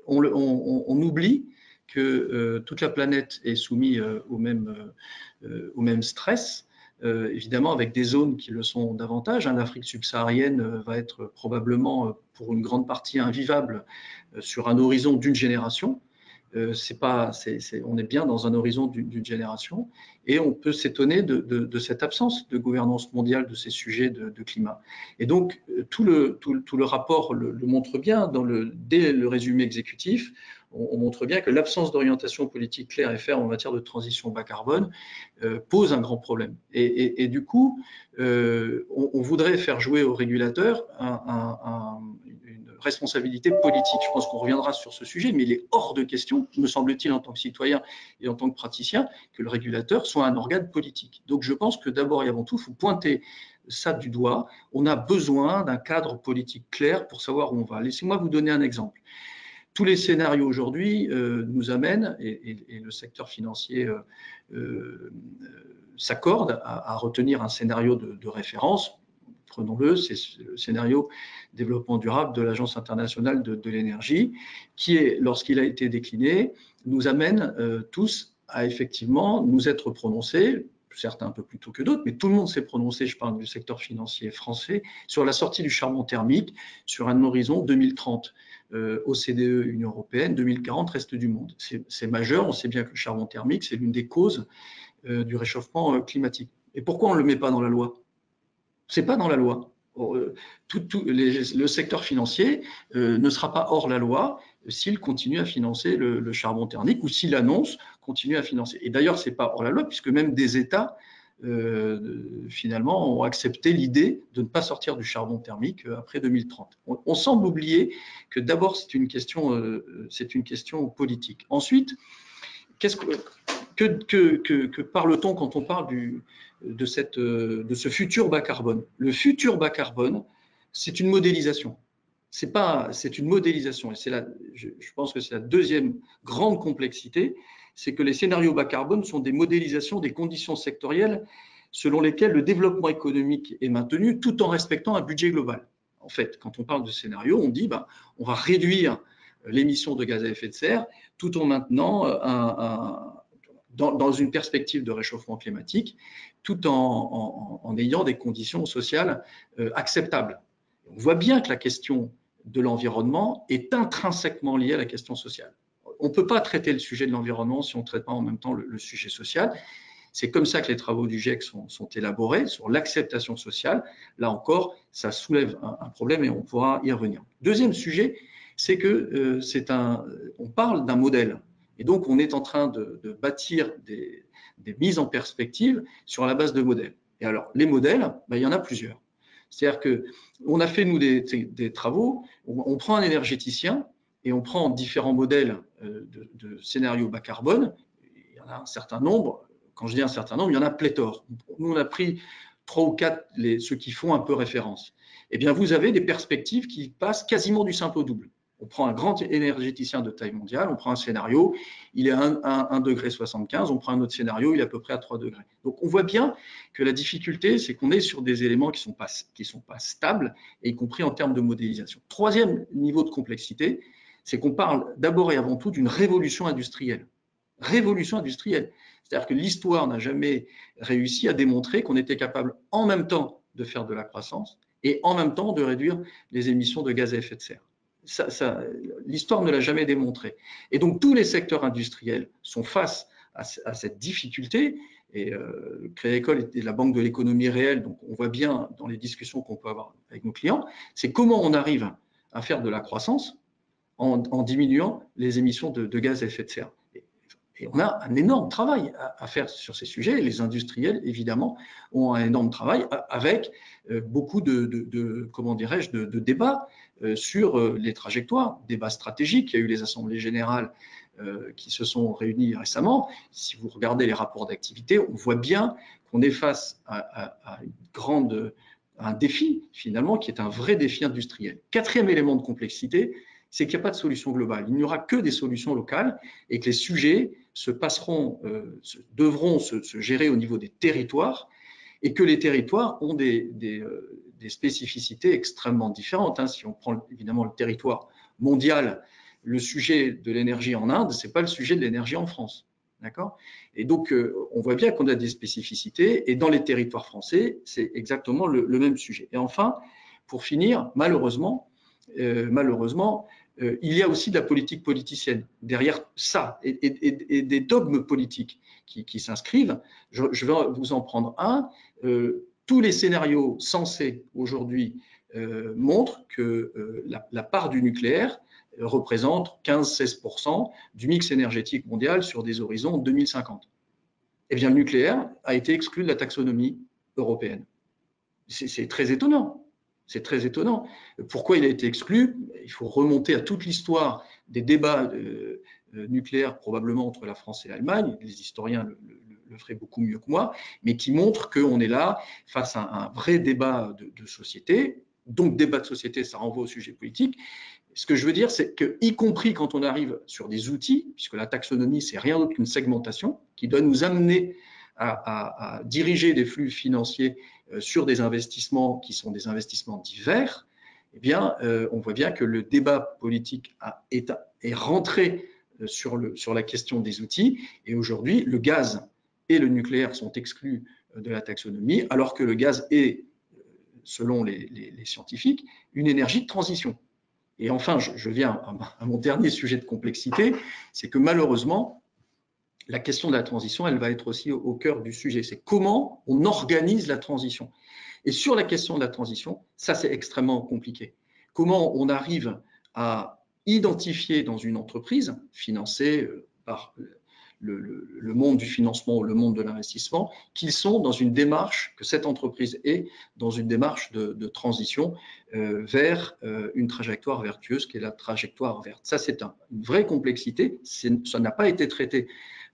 On oublie que toute la planète est soumise au même stress, évidemment avec des zones qui le sont davantage. L'Afrique subsaharienne va être probablement pour une grande partie invivable sur un horizon d'une génération. On est bien dans un horizon d'une génération et on peut s'étonner de cette absence de gouvernance mondiale de ces sujets de climat. Et donc, tout le rapport le montre bien dès le résumé exécutif. On montre bien que l'absence d'orientation politique claire et ferme en matière de transition bas carbone pose un grand problème. Et du coup, on voudrait faire jouer aux régulateurs une responsabilité politique. Je pense qu'on reviendra sur ce sujet, mais il est hors de question, me semble-t-il, en tant que citoyen et en tant que praticien, que le régulateur soit un organe politique. Donc je pense que d'abord et avant tout, il faut pointer ça du doigt. On a besoin d'un cadre politique clair pour savoir où on va. Laissez-moi vous donner un exemple. Tous les scénarios aujourd'hui nous amènent, et le secteur financier s'accorde à retenir un scénario de référence. Prenons-le, c'est le scénario développement durable de l'Agence internationale de l'énergie, qui, lorsqu'il a été décliné, nous amène tous à effectivement nous être prononcés certains un peu plus tôt que d'autres, mais tout le monde s'est prononcé, je parle du secteur financier français, sur la sortie du charbon thermique sur un horizon 2030. OCDE, Union européenne, 2040, reste du monde. C'est majeur, on sait bien que le charbon thermique, c'est l'une des causes du réchauffement climatique. Et pourquoi on ne le met pas dans la loi? C'est pas dans la loi. Le secteur financier ne sera pas hors la loi s'il continue à financer le charbon thermique ou s'il annonce continuer à financer. Et d'ailleurs, c'est pas hors la loi puisque même des États finalement ont accepté l'idée de ne pas sortir du charbon thermique après 2030. On semble oublier que d'abord c'est une question politique. Ensuite, que parle-t-on quand on parle de ce futur bas carbone? Le futur bas carbone, c'est une modélisation. C'est une modélisation. Et je pense que c'est la deuxième grande complexité, c'est que les scénarios bas carbone sont des modélisations des conditions sectorielles selon lesquelles le développement économique est maintenu tout en respectant un budget global. En fait, quand on parle de scénario, on dit on va réduire l'émission de gaz à effet de serre tout en maintenant dans une perspective de réchauffement climatique, tout en ayant des conditions sociales acceptables. On voit bien que la question de l'environnement est intrinsèquement liée à la question sociale. On ne peut pas traiter le sujet de l'environnement si on ne traite pas en même temps le sujet social. C'est comme ça que les travaux du GIEC sont élaborés sur l'acceptation sociale. Là encore, ça soulève un problème et on pourra y revenir. Deuxième sujet, c'est que on parle d'un modèle. Et donc, on est en train de bâtir des mises en perspective sur la base de modèles. Et alors, les modèles, il y en a plusieurs. C'est-à-dire qu'on a fait, nous, des travaux, on prend un énergéticien et on prend différents modèles de scénarios bas carbone. Il y en a un certain nombre. Quand je dis un certain nombre, il y en a pléthore. Nous, on a pris 3 ou 4, ceux qui font un peu référence. Eh bien, vous avez des perspectives qui passent quasiment du simple au double. On prend un grand énergéticien de taille mondiale, on prend un scénario, il est à 1,75 degré, on prend un autre scénario, il est à peu près à 3 degrés. Donc on voit bien que la difficulté, c'est qu'on est sur des éléments qui sont pas stables, y compris en termes de modélisation. Troisième niveau de complexité, c'est qu'on parle d'abord et avant tout d'une révolution industrielle. Révolution industrielle. C'est-à-dire que l'histoire n'a jamais réussi à démontrer qu'on était capable en même temps de faire de la croissance et en même temps de réduire les émissions de gaz à effet de serre. L'histoire ne l'a jamais démontré. Et donc, tous les secteurs industriels sont face à cette difficulté. Et Crédit Agricole est la banque de l'économie réelle, donc on voit bien dans les discussions qu'on peut avoir avec nos clients, c'est comment on arrive à faire de la croissance en diminuant les émissions de gaz à effet de serre. Et on a un énorme travail à faire sur ces sujets. Les industriels, évidemment, ont un énorme travail avec beaucoup comment dirais-je, de débats sur les trajectoires, débats stratégiques. Il y a eu les assemblées générales qui se sont réunies récemment. Si vous regardez les rapports d'activité, on voit bien qu'on est face à un défi, finalement, qui est un vrai défi industriel. Quatrième élément de complexité, c'est qu'il n'y a pas de solution globale. Il n'y aura que des solutions locales et que les sujets devront se gérer au niveau des territoires et que les territoires ont des spécificités extrêmement différentes. Si on prend évidemment le territoire mondial, le sujet de l'énergie en Inde, ce n'est pas le sujet de l'énergie en France. D'accord ? Et donc, on voit bien qu'on a des spécificités et dans les territoires français, c'est exactement le même sujet. Et enfin, pour finir, malheureusement, il y a aussi de la politique politicienne derrière ça et des dogmes politiques qui s'inscrivent. Je vais vous en prendre un. Tous les scénarios censés aujourd'hui montrent que la part du nucléaire représente 15-16% du mix énergétique mondial sur des horizons 2050. Eh bien, le nucléaire a été exclu de la taxonomie européenne. C'est très étonnant. C'est très étonnant. Pourquoi il a été exclu? Il faut remonter à toute l'histoire des débats nucléaires, probablement entre la France et l'Allemagne. Les historiens le feraient beaucoup mieux que moi, mais qui montrent qu'on est là face à un vrai débat de société. Donc, débat de société, ça renvoie au sujet politique. Ce que je veux dire, c'est que, y compris quand on arrive sur des outils, puisque la taxonomie, c'est rien d'autre qu'une segmentation qui doit nous amener à diriger des flux financiers sur des investissements qui sont des investissements divers, eh bien, on voit bien que le débat politique est rentré sur la question des outils. Et aujourd'hui, le gaz et le nucléaire sont exclus de la taxonomie, alors que le gaz est, selon les scientifiques, une énergie de transition. Et enfin, je viens à mon dernier sujet de complexité, c'est que malheureusement, la question de la transition, elle va être aussi au cœur du sujet. C'est comment on organise la transition. Et sur la question de la transition, ça c'est extrêmement compliqué. Comment on arrive à identifier dans une entreprise financée par le monde du financement ou le monde de l'investissement, qu'ils sont dans une démarche, que cette entreprise est dans une démarche de transition vers une trajectoire vertueuse qui est la trajectoire verte. Ça, c'est une vraie complexité. Ça n'a pas été traité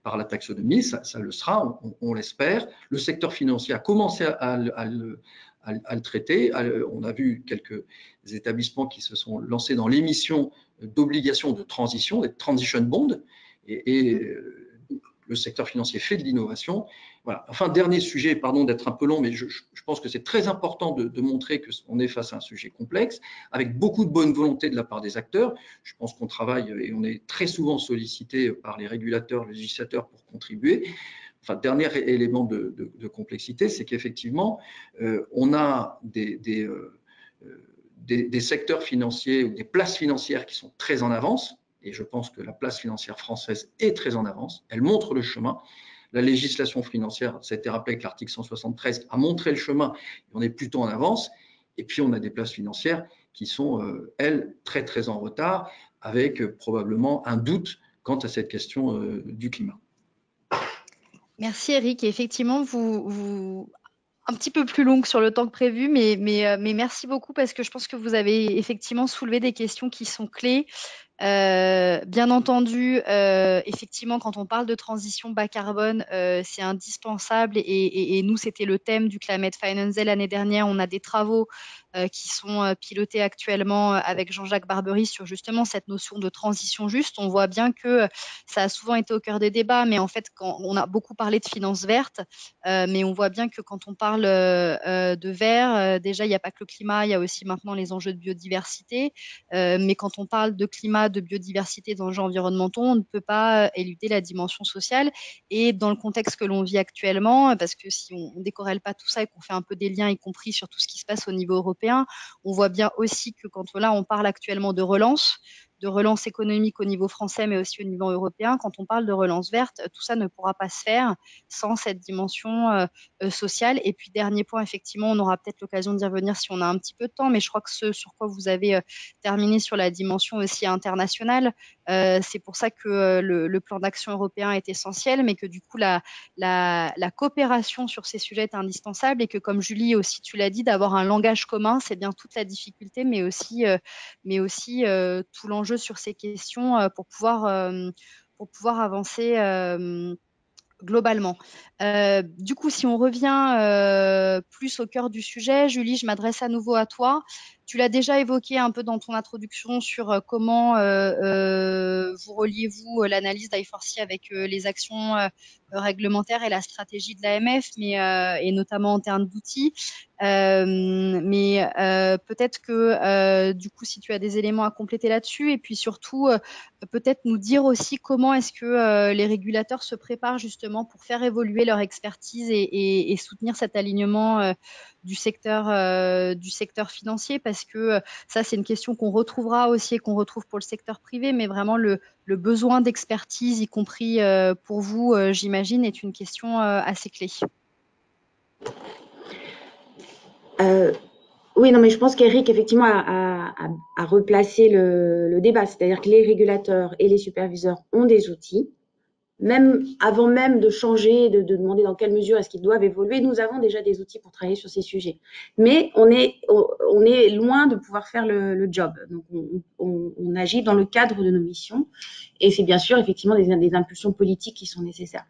par la taxonomie, ça le sera, on l'espère. Le secteur financier a commencé à le traiter. On a vu quelques établissements qui se sont lancés dans l'émission d'obligations de transition, des transition bonds, et le secteur financier fait de l'innovation. Voilà. Enfin, dernier sujet, pardon d'être un peu long, mais je pense que c'est très important de montrer qu'on est face à un sujet complexe, avec beaucoup de bonne volonté de la part des acteurs. Je pense qu'on travaille et on est très souvent sollicité par les régulateurs, les législateurs pour contribuer. Enfin, dernier élément de complexité, c'est qu'effectivement, on a des secteurs financiers ou des places financières qui sont très en avance. Et je pense que la place financière française est très en avance. Elle montre le chemin. La législation financière, ça a été rappelé que l'article 173 a montré le chemin. Et on est plutôt en avance. Et puis, on a des places financières qui sont, elles, très, très en retard, avec probablement un doute quant à cette question du climat. Merci Eric. Et effectivement, vous un petit peu plus longue sur le temps que prévu, mais merci beaucoup parce que je pense que vous avez effectivement soulevé des questions qui sont clés. Bien entendu, effectivement, quand on parle de transition bas carbone, c'est indispensable et nous, c'était le thème du Climate Finance Day l'année dernière. On a des travaux qui sont pilotés actuellement avec Jean-Jacques Barbery sur justement cette notion de transition juste. On voit bien que ça a souvent été au cœur des débats, mais en fait, quand on a beaucoup parlé de finances vertes, mais on voit bien que quand on parle de vert, déjà, il n'y a pas que le climat, il y a aussi maintenant les enjeux de biodiversité. Mais quand on parle de climat, de biodiversité, d'enjeux environnementaux, on ne peut pas éluder la dimension sociale. Et dans le contexte que l'on vit actuellement, parce que si on ne décorrèle pas tout ça et qu'on fait un peu des liens, y compris sur tout ce qui se passe au niveau européen, on voit bien aussi que quand là, on parle actuellement de relance économique au niveau français, mais aussi au niveau européen, quand on parle de relance verte, tout ça ne pourra pas se faire sans cette dimension sociale. Et puis, dernier point, effectivement, on aura peut-être l'occasion d'y revenir si on a un petit peu de temps, mais je crois que ce sur quoi vous avez terminé sur la dimension aussi internationale, c'est pour ça que le plan d'action européen est essentiel, mais que du coup, la coopération sur ces sujets est indispensable et que, comme Julie aussi, tu l'as dit, d'avoir un langage commun, c'est bien toute la difficulté, mais aussi tout l'enjeu sur ces questions pour pouvoir avancer globalement. Du coup, si on revient plus au cœur du sujet, Julie, je m'adresse à nouveau à toi. Tu l'as déjà évoqué un peu dans ton introduction sur comment vous reliez-vous l'analyse d'I4C avec les actions réglementaires et la stratégie de l'AMF, et notamment en termes d'outils. Mais peut-être que du coup, si tu as des éléments à compléter là-dessus, et puis surtout, peut-être nous dire aussi comment est-ce que les régulateurs se préparent justement pour faire évoluer leur expertise et soutenir cet alignement du secteur financier, parce que ça, c'est une question qu'on retrouvera aussi et qu'on retrouve pour le secteur privé, mais vraiment le besoin d'expertise, y compris pour vous, j'imagine, est une question assez clé. Oui, non, mais je pense qu'Eric, effectivement, a replacé le débat. C'est-à-dire que les régulateurs et les superviseurs ont des outils. Même avant même de changer, de demander dans quelle mesure est-ce qu'ils doivent évoluer, nous avons déjà des outils pour travailler sur ces sujets. Mais on est loin de pouvoir faire le job. Donc, on agit dans le cadre de nos missions. Et c'est bien sûr, effectivement, des impulsions politiques qui sont nécessaires.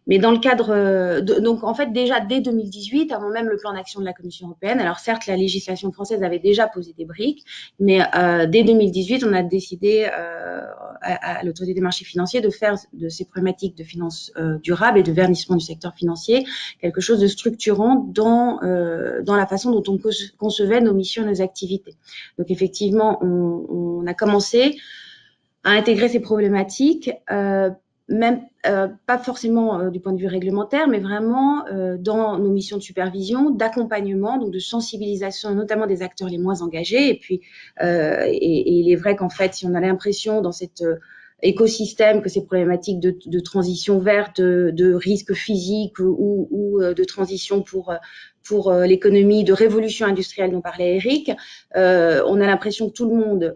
Mais dans le cadre donc en fait déjà dès 2018, avant même le plan d'action de la Commission européenne, alors certes la législation française avait déjà posé des briques, mais dès 2018 on a décidé à l'autorité des marchés financiers de faire de ces problématiques de finances durables et de verdissement du secteur financier quelque chose de structurant dans la façon dont on concevait nos missions et nos activités. Donc effectivement on a commencé à intégrer ces problématiques même pas forcément du point de vue réglementaire, mais vraiment dans nos missions de supervision, d'accompagnement, donc de sensibilisation, notamment des acteurs les moins engagés. Et puis, et il est vrai qu'en fait, si on a l'impression dans cet écosystème que ces problématiques de transition verte, de risques physiques ou de transition pour l'économie, de révolution industrielle dont parlait Eric, on a l'impression que tout le monde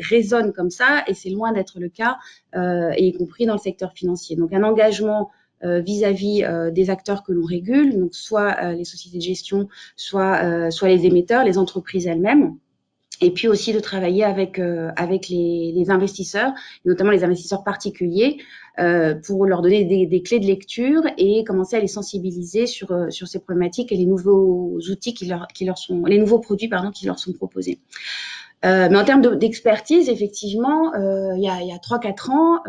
raisonne comme ça, et c'est loin d'être le cas, et y compris dans le secteur financier. Donc un engagement vis-à-vis des acteurs que l'on régule, donc soit les sociétés de gestion, soit les émetteurs, les entreprises elles-mêmes. Et puis aussi de travailler avec les investisseurs, notamment les investisseurs particuliers, pour leur donner des clés de lecture et commencer à les sensibiliser sur ces problématiques et les nouveaux outils les nouveaux produits qui leur sont proposés. Mais en termes d'expertise, effectivement, il y a 3-4 ans,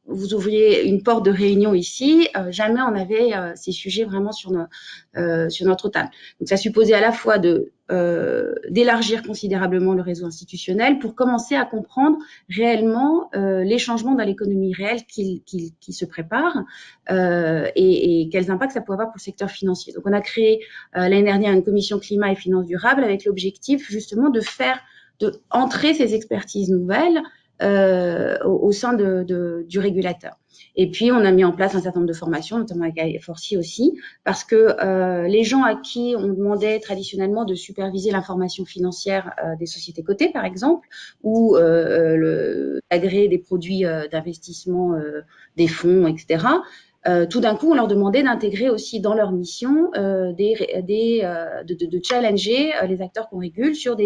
vous ouvriez une porte de réunion ici, jamais on avait ces sujets vraiment sur notre table. Donc ça supposait à la fois d'élargir considérablement le réseau institutionnel pour commencer à comprendre réellement les changements dans l'économie réelle qui se préparent et quels impacts ça pouvait avoir pour le secteur financier. Donc on a créé l'année dernière une commission climat et finances durables avec l'objectif justement de entrer ces expertises nouvelles au sein du régulateur. Et puis, on a mis en place un certain nombre de formations, notamment avec IFRC aussi, parce que les gens à qui on demandait traditionnellement de superviser l'information financière des sociétés cotées, par exemple, ou d'agréer des produits d'investissement, des fonds, etc., tout d'un coup, on leur demandait d'intégrer aussi dans leur mission de challenger les acteurs qu'on régule sur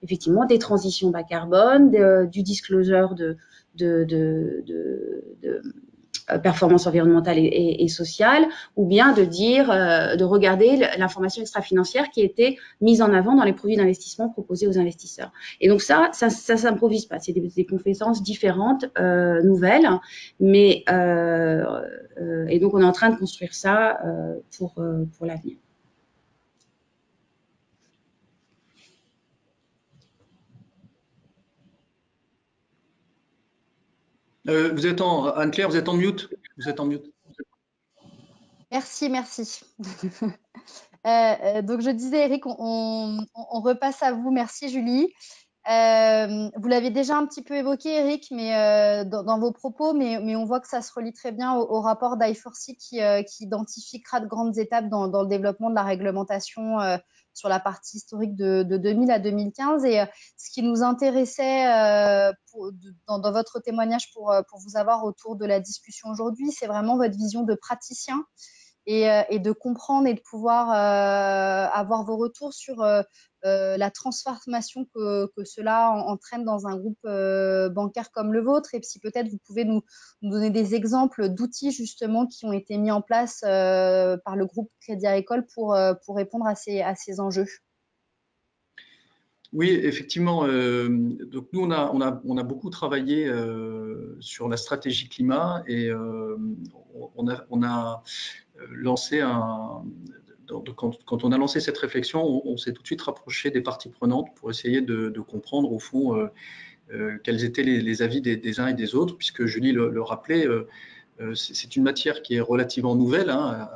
effectivement des transitions bas carbone, du disclosure de performance environnementale et sociale, ou bien de regarder l'information extra-financière qui était mise en avant dans les produits d'investissement proposés aux investisseurs. Et donc ça s'improvise pas. C'est des compétences différentes, nouvelles, mais et donc on est en train de construire ça pour l'avenir. Anne-Claire, vous êtes en mute. Vous êtes en mute. Merci. Donc, je disais, Eric, on repasse à vous. Merci, Julie. Vous l'avez déjà un petit peu évoqué, Eric, mais dans vos propos, mais on voit que ça se relie très bien au rapport d'I4C qui identifie de grandes étapes dans le développement de la réglementation sur la partie historique de 2000 à 2015. Et ce qui nous intéressait dans votre témoignage pour vous avoir autour de la discussion aujourd'hui, c'est vraiment votre vision de praticien et de comprendre et de pouvoir avoir vos retours sur la transformation que cela entraîne dans un groupe bancaire comme le vôtre. Et si peut-être vous pouvez nous donner des exemples d'outils justement qui ont été mis en place par le groupe Crédit Agricole pour répondre à ces enjeux. Oui, effectivement. Donc nous, on a beaucoup travaillé sur la stratégie climat et on a lancé quand on a lancé cette réflexion, on s'est tout de suite rapproché des parties prenantes pour essayer de comprendre au fond quels étaient les avis des uns et des autres, puisque Julie le rappelait, c'est une matière qui est relativement nouvelle, hein,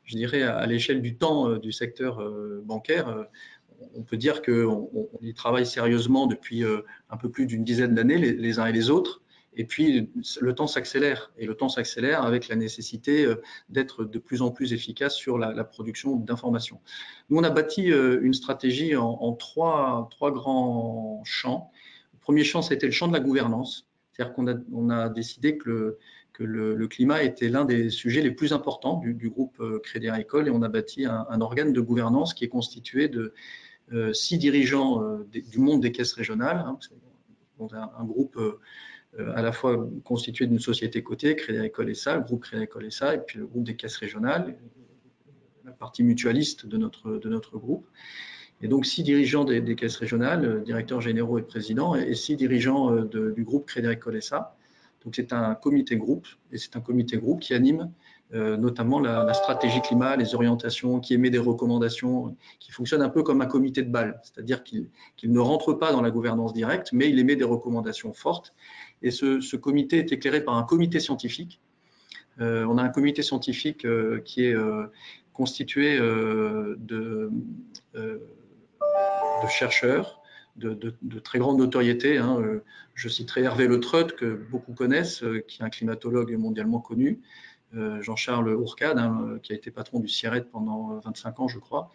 je dirais à l'échelle du temps du secteur bancaire. On peut dire qu'on y travaille sérieusement depuis un peu plus d'une dizaine d'années, les uns et les autres. Et puis, le temps s'accélère. Et le temps s'accélère avec la nécessité d'être de plus en plus efficace sur la production d'informations. Nous, on a bâti une stratégie en trois grands champs. Le premier champ, c'était le champ de la gouvernance. C'est-à-dire qu'on a décidé que le climat était l'un des sujets les plus importants du groupe Crédit Agricole. Et on a bâti un organe de gouvernance qui est constitué de 6 dirigeants du monde des caisses régionales, hein, un groupe à la fois constitué d'une société cotée, Crédit Agricole SA, le groupe Crédit Agricole SA, et puis le groupe des caisses régionales, la partie mutualiste de notre groupe. Et donc 6 dirigeants des caisses régionales, directeurs généraux et présidents, et 6 dirigeants du groupe Crédit Agricole SA. Donc c'est un comité groupe, et c'est un comité groupe qui anime notamment la stratégie climat, les orientations, qui émet des recommandations, qui fonctionne un peu comme un comité de Bâle, c'est-à-dire qu'il ne rentre pas dans la gouvernance directe, mais il émet des recommandations fortes Et ce comité est éclairé par un comité scientifique. On a un comité scientifique qui est constitué de chercheurs de très grande notoriété. Hein. Je citerai Hervé Le Treut, que beaucoup connaissent, qui est un climatologue mondialement connu, Jean-Charles Ourcade, hein, qui a été patron du CIRED pendant 25 ans, je crois,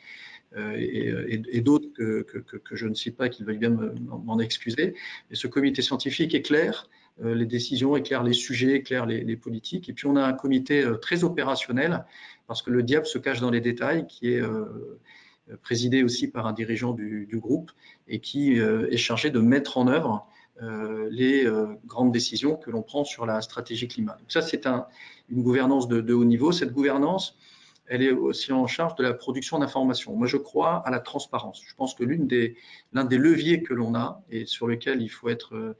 et d'autres que je ne cite pas, qu'ils veuillent bien m'en excuser. Et ce comité scientifique éclaire les décisions, éclaire les sujets, éclaire les politiques. Et puis on a un comité très opérationnel, parce que le diable se cache dans les détails, qui est présidé aussi par un dirigeant du groupe et qui est chargé de mettre en œuvre les grandes décisions que l'on prend sur la stratégie climat. Donc ça, c'est une gouvernance de haut niveau. Cette gouvernance, elle est aussi en charge de la production d'informations. Moi, je crois à la transparence. Je pense que l'un des leviers que l'on a et sur lequel il faut être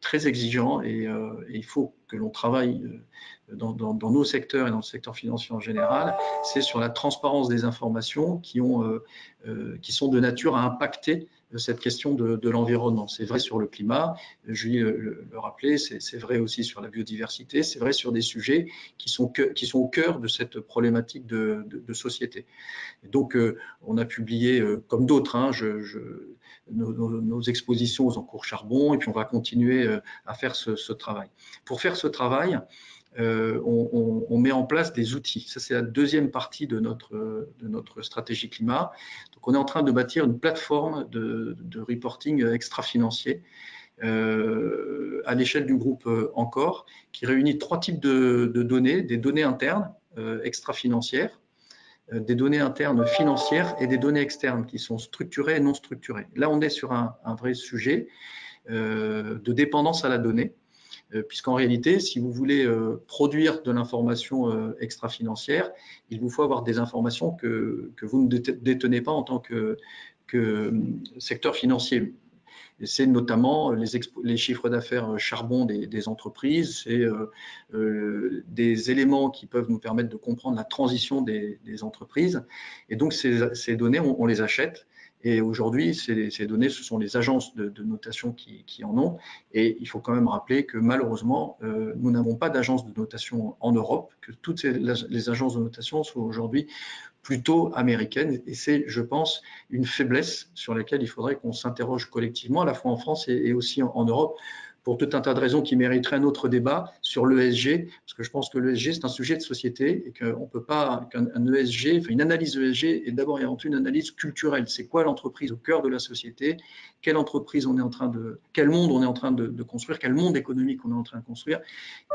très exigeant et il faut que l'on travaille dans nos secteurs et dans le secteur financier en général, c'est sur la transparence des informations qui sont de nature à impacter cette question de l'environnement. C'est vrai sur le climat, Julie le rappelait, c'est vrai aussi sur la biodiversité, c'est vrai sur des sujets qui sont au cœur de cette problématique de société. Et donc, on a publié, comme d'autres, hein, nos expositions aux encours charbon, et puis on va continuer à faire ce travail. Pour faire ce travail, on met en place des outils. Ça, c'est la deuxième partie de notre stratégie climat. Donc, on est en train de bâtir une plateforme de reporting extra-financier à l'échelle du groupe Encore, qui réunit 3 types de données, des données internes extra-financières, des données internes financières et des données externes qui sont structurées et non structurées. Là, on est sur un vrai sujet de dépendance à la donnée, puisqu'en réalité, si vous voulez produire de l'information extra-financière, il vous faut avoir des informations que vous ne détenez pas en tant que secteur financier. C'est notamment les chiffres d'affaires charbon des entreprises, c'est des éléments qui peuvent nous permettre de comprendre la transition des entreprises. Et donc, ces données, on les achète. Et aujourd'hui, ces données, ce sont les agences de notation qui en ont. Et il faut quand même rappeler que malheureusement, nous n'avons pas d'agence de notation en Europe, que toutes les agences de notation sont aujourd'hui plutôt américaines. Et c'est, je pense, une faiblesse sur laquelle il faudrait qu'on s'interroge collectivement, à la fois en France et aussi en Europe, pour tout un tas de raisons qui mériteraient un autre débat sur l'ESG, parce que je pense que l'ESG, c'est un sujet de société et qu'on ne peut pas, qu'un ESG, enfin une analyse ESG est d'abord et avant tout une analyse culturelle. C'est quoi l'entreprise au cœur de la société? Quelle entreprise quel monde on est en train de construire? Quel monde économique on est en train de construire?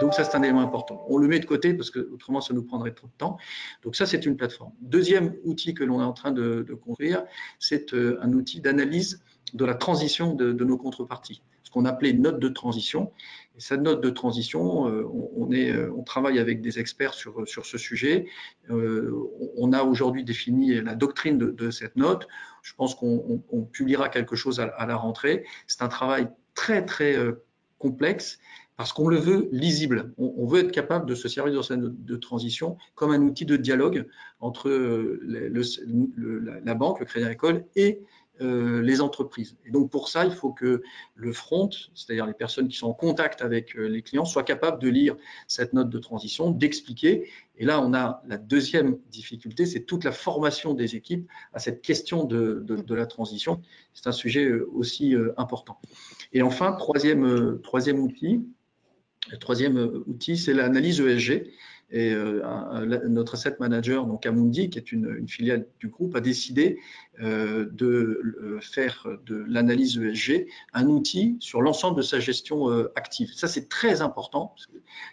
Donc ça, c'est un élément important. On le met de côté parce que autrement, ça nous prendrait trop de temps. Donc ça, c'est une plateforme. Deuxième outil que l'on est en train de construire, c'est un outil d'analyse de la transition de nos contreparties, ce qu'on appelait note de transition. Et cette note de transition, on travaille avec des experts sur ce sujet. On a aujourd'hui défini la doctrine de cette note. Je pense qu'on publiera quelque chose à la rentrée. C'est un travail très, très complexe parce qu'on le veut lisible. On veut être capable de se servir de cette note de transition comme un outil de dialogue entre la banque, le Crédit Agricole et les entreprises. Et donc pour ça, il faut que le front, c'est-à-dire les personnes qui sont en contact avec les clients, soient capables de lire cette note de transition, d'expliquer. Et là, on a la deuxième difficulté, c'est toute la formation des équipes à cette question de la transition. C'est un sujet aussi important. Et enfin, troisième outil, c'est l'analyse ESG. Et notre asset manager, donc Amundi, qui est une filiale du groupe, a décidé de faire de l'analyse ESG un outil sur l'ensemble de sa gestion active. Ça, c'est très important.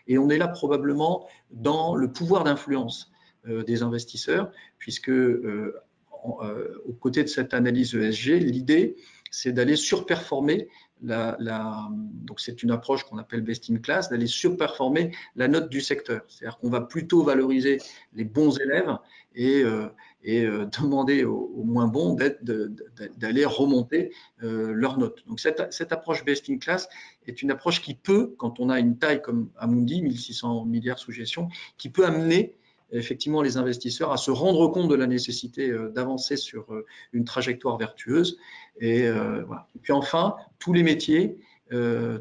Et on est là probablement dans le pouvoir d'influence des investisseurs, puisque aux côtés de cette analyse ESG, l'idée, c'est d'aller surperformer donc c'est une approche qu'on appelle best in class, d'aller surperformer la note du secteur. C'est-à-dire qu'on va plutôt valoriser les bons élèves et demander aux moins bons d'aller remonter leur note. Donc cette approche best in class est une approche qui peut, quand on a une taille comme Amundi, 1600 milliards sous gestion, qui peut amener effectivement les investisseurs à se rendre compte de la nécessité d'avancer sur une trajectoire vertueuse. Et voilà. Et puis enfin, tous les métiers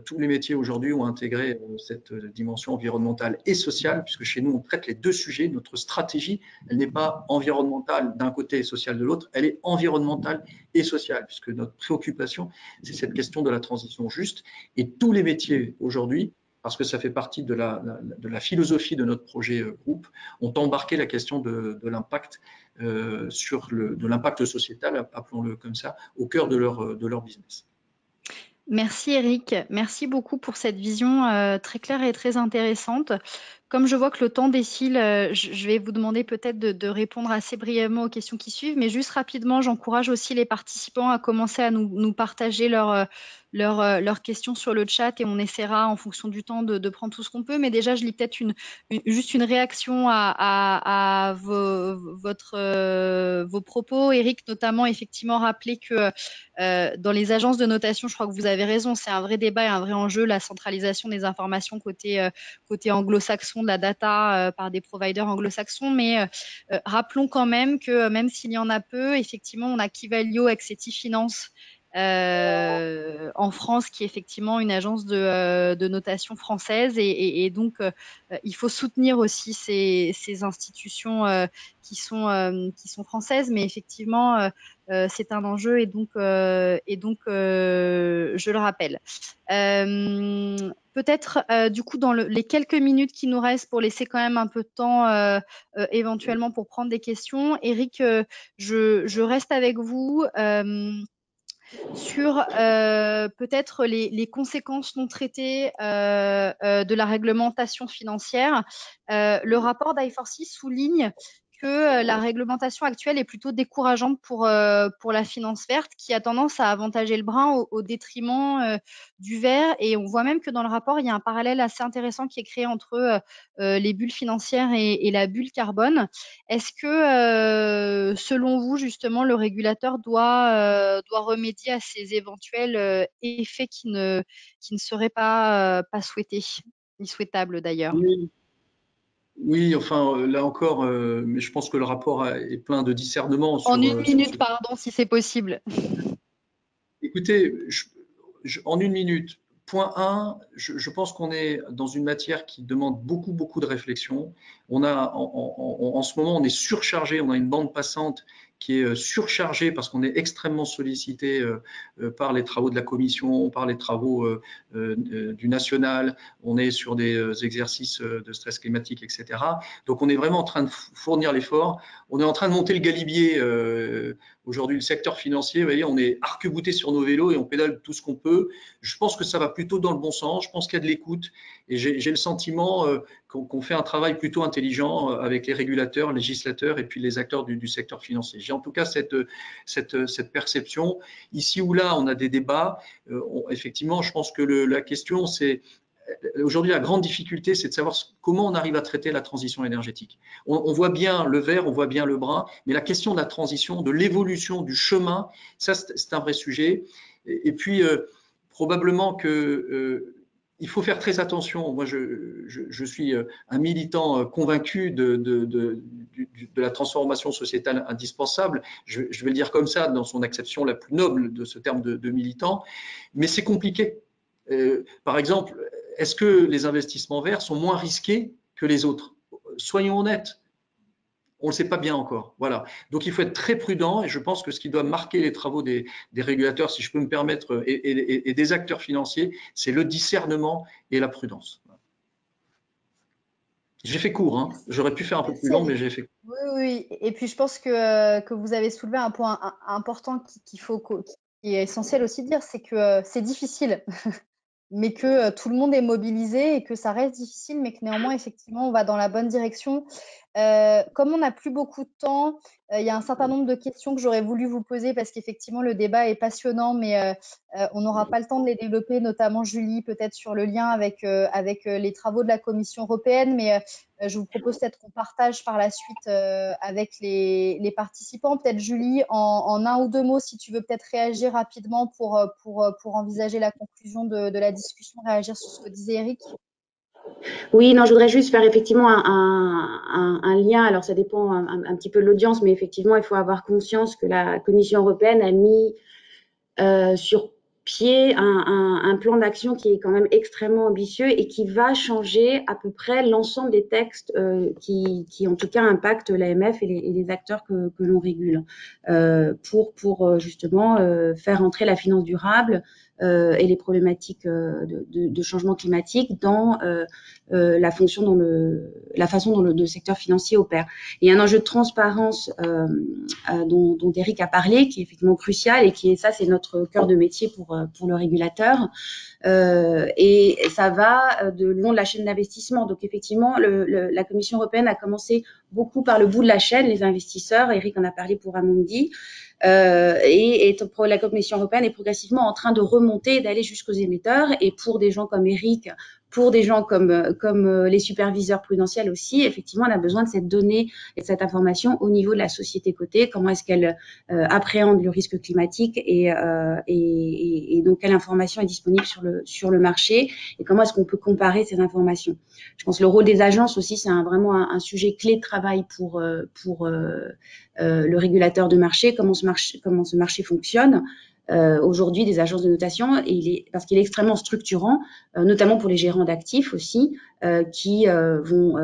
tous les métiers aujourd'hui ont intégré cette dimension environnementale et sociale, puisque chez nous, on traite les deux sujets. Notre stratégie, elle n'est pas environnementale d'un côté et sociale de l'autre, elle est environnementale et sociale, puisque notre préoccupation, c'est cette question de la transition juste. Et tous les métiers aujourd'hui, parce que ça fait partie de la philosophie de notre projet groupe, ont embarqué la question de l'impact de l'impact sociétal, appelons-le comme ça, au cœur de leur business. Merci Eric, merci beaucoup pour cette vision très claire et très intéressante. Comme je vois que le temps défile, je vais vous demander peut-être de répondre assez brièvement aux questions qui suivent, mais juste rapidement, j'encourage aussi les participants à commencer à nous partager leurs questions sur le chat et on essaiera en fonction du temps de prendre tout ce qu'on peut. Mais déjà, je lis peut-être juste une réaction à vos propos. Eric, notamment, effectivement, rappeler que dans les agences de notation, je crois que vous avez raison, c'est un vrai débat et un vrai enjeu, la centralisation des informations côté anglo-saxon de la data par des providers anglo-saxons. Mais rappelons quand même que même s'il y en a peu, effectivement, on a Kivalio, Exeti Finance en France, qui est effectivement une agence de notation française. Et donc, il faut soutenir aussi ces institutions qui sont françaises. Mais effectivement, c'est un enjeu et donc je le rappelle. Peut-être du coup dans les quelques minutes qui nous restent pour laisser quand même un peu de temps éventuellement pour prendre des questions. Eric, je reste avec vous sur peut-être les conséquences non traitées de la réglementation financière. Le rapport d'I4C souligne que la réglementation actuelle est plutôt décourageante pour la finance verte, qui a tendance à avantager le brun au détriment du vert. Et on voit même que dans le rapport, il y a un parallèle assez intéressant qui est créé entre les bulles financières et la bulle carbone. Est-ce que, selon vous, justement, le régulateur doit remédier à ces éventuels effets qui ne seraient pas souhaités, ni souhaitables d'ailleurs? Oui, enfin, là encore, mais je pense que le rapport est plein de discernement En une sur minute, ce. pardon, si c'est possible. Écoutez, en une minute, point 1, je pense qu'on est dans une matière qui demande beaucoup de réflexion. On a, en ce moment, on est surchargé, on a une bande passante qui est surchargée parce qu'on est extrêmement sollicité par les travaux de la Commission, par les travaux du national, on est sur des exercices de stress climatique, etc. Donc on est vraiment en train de fournir l'effort. On est en train de monter le galibier. Aujourd'hui, le secteur financier, vous voyez, on est arc-bouté sur nos vélos et on pédale tout ce qu'on peut. Je pense que ça va plutôt dans le bon sens. Je pense qu'il y a de l'écoute et j'ai le sentiment qu'on fait un travail plutôt intelligent avec les régulateurs, législateurs et puis les acteurs du secteur financier. J'ai en tout cas cette perception. Ici ou là, on a des débats. Effectivement, je pense que la question, c'est aujourd'hui, la grande difficulté, c'est de savoir comment on arrive à traiter la transition énergétique. On voit bien le vert, on voit bien le brun, mais la question de la transition, de l'évolution, du chemin, ça, c'est un vrai sujet. Et puis, probablement que il faut faire très attention. Moi, je suis un militant convaincu de la transformation sociétale indispensable. Je vais le dire comme ça, dans son acception la plus noble de ce terme de militant. Mais c'est compliqué. Par exemple, est-ce que les investissements verts sont moins risqués que les autres? Soyons honnêtes. On ne le sait pas bien encore. Voilà. Donc, il faut être très prudent et je pense que ce qui doit marquer les travaux des régulateurs, si je peux me permettre, et des acteurs financiers, c'est le discernement et la prudence. J'ai fait court, hein. J'aurais pu faire un peu plus long, mais j'ai fait court. Oui. Et puis, je pense que vous avez soulevé un point important qui est essentiel aussi de dire, c'est que c'est difficile. Mais que tout le monde est mobilisé et que ça reste difficile, mais que néanmoins, effectivement, on va dans la bonne direction. Comme on n'a plus beaucoup de temps, il y a un certain nombre de questions que j'aurais voulu vous poser parce qu'effectivement, le débat est passionnant, mais on n'aura pas le temps de les développer, notamment Julie, peut-être sur le lien avec les travaux de la Commission européenne. Mais je vous propose peut-être qu'on partage par la suite avec les participants. Peut-être Julie, en un ou deux mots, si tu veux peut-être réagir rapidement pour envisager la conclusion de la discussion, réagir sur ce que disait Eric. Oui, non, je voudrais juste faire effectivement un lien. Alors, ça dépend un petit peu de l'audience, mais effectivement, il faut avoir conscience que la Commission européenne a mis sur pied un plan d'action qui est quand même extrêmement ambitieux et qui va changer à peu près l'ensemble des textes qui en tout cas impactent l'AMF et les acteurs que l'on régule pour justement faire entrer la finance durable et les problématiques de changement climatique dans la façon dont le secteur financier opère. Il y a un enjeu de transparence dont Eric a parlé, qui est effectivement crucial et c'est notre cœur de métier pour le régulateur. Et ça va de long de la chaîne d'investissement. Donc effectivement, la Commission européenne a commencé beaucoup par le bout de la chaîne, les investisseurs. Eric en a parlé pour Amundi. Et la Commission européenne est progressivement en train de remonter et d'aller jusqu'aux émetteurs. Et pour des gens comme Eric, pour des gens comme les superviseurs prudentiels aussi, effectivement, on a besoin de cette donnée et de cette information au niveau de la société cotée. Comment est-ce qu'elle appréhende le risque climatique et donc quelle information est disponible sur le marché et comment est-ce qu'on peut comparer ces informations. Je pense que le rôle des agences aussi, c'est vraiment un sujet clé de travail pour le régulateur de marché, comment ce marché fonctionne. Aujourd'hui des agences de notation parce qu'il est extrêmement structurant, notamment pour les gérants d'actifs aussi, qui vont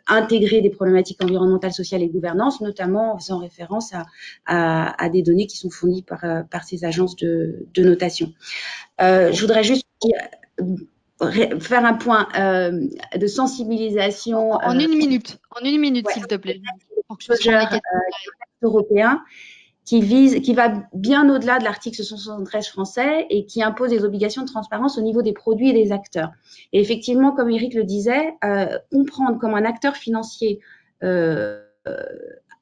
intégrer des problématiques environnementales, sociales et de gouvernance, notamment en faisant référence à des données qui sont fournies par ces agences de notation. Je voudrais juste faire un point de sensibilisation. En une minute, ouais, s'il te plaît. Pour que je puisse prendre les européen qui va bien au-delà de l'article 173 français et qui impose des obligations de transparence au niveau des produits et des acteurs. Et effectivement, comme Eric le disait, comprendre comment un acteur financier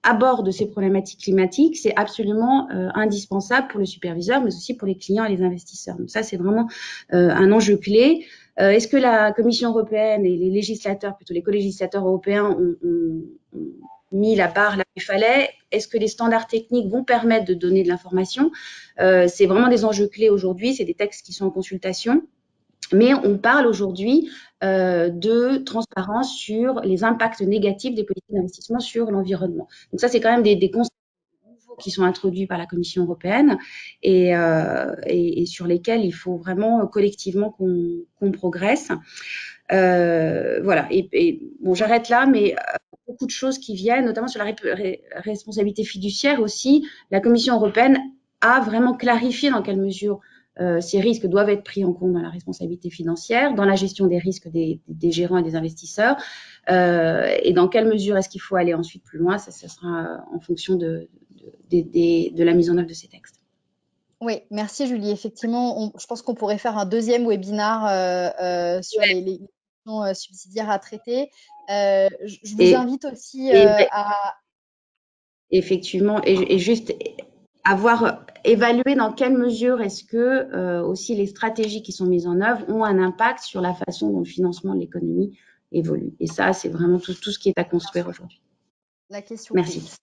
aborde ces problématiques climatiques, c'est absolument indispensable pour le superviseur, mais aussi pour les clients et les investisseurs. Donc ça, c'est vraiment un enjeu clé. Est-ce que la Commission européenne et les législateurs, plutôt les co-législateurs européens, ont mis la barre là où il fallait? Est-ce que les standards techniques vont permettre de donner de l'information? C'est vraiment des enjeux clés aujourd'hui, c'est des textes qui sont en consultation. Mais on parle aujourd'hui de transparence sur les impacts négatifs des politiques d'investissement sur l'environnement. Donc ça, c'est quand même des concepts nouveaux qui sont introduits par la Commission européenne et sur lesquels il faut vraiment collectivement qu'on progresse. Voilà. Et bon, j'arrête là, mais beaucoup de choses qui viennent, notamment sur la responsabilité fiduciaire aussi. La Commission européenne a vraiment clarifié dans quelle mesure ces risques doivent être pris en compte dans la responsabilité financière, dans la gestion des risques des gérants et des investisseurs, et dans quelle mesure est-ce qu'il faut aller ensuite plus loin, ça sera en fonction de la mise en œuvre de ces textes. Oui, merci Julie. Effectivement, je pense qu'on pourrait faire un deuxième webinar sur les questions subsidiaires à traiter. Je vous invite aussi à… Effectivement, et juste avoir évalué dans quelle mesure est-ce que aussi les stratégies qui sont mises en œuvre ont un impact sur la façon dont le financement de l'économie évolue. Et ça, c'est vraiment tout ce qui est à construire aujourd'hui. La question. Merci.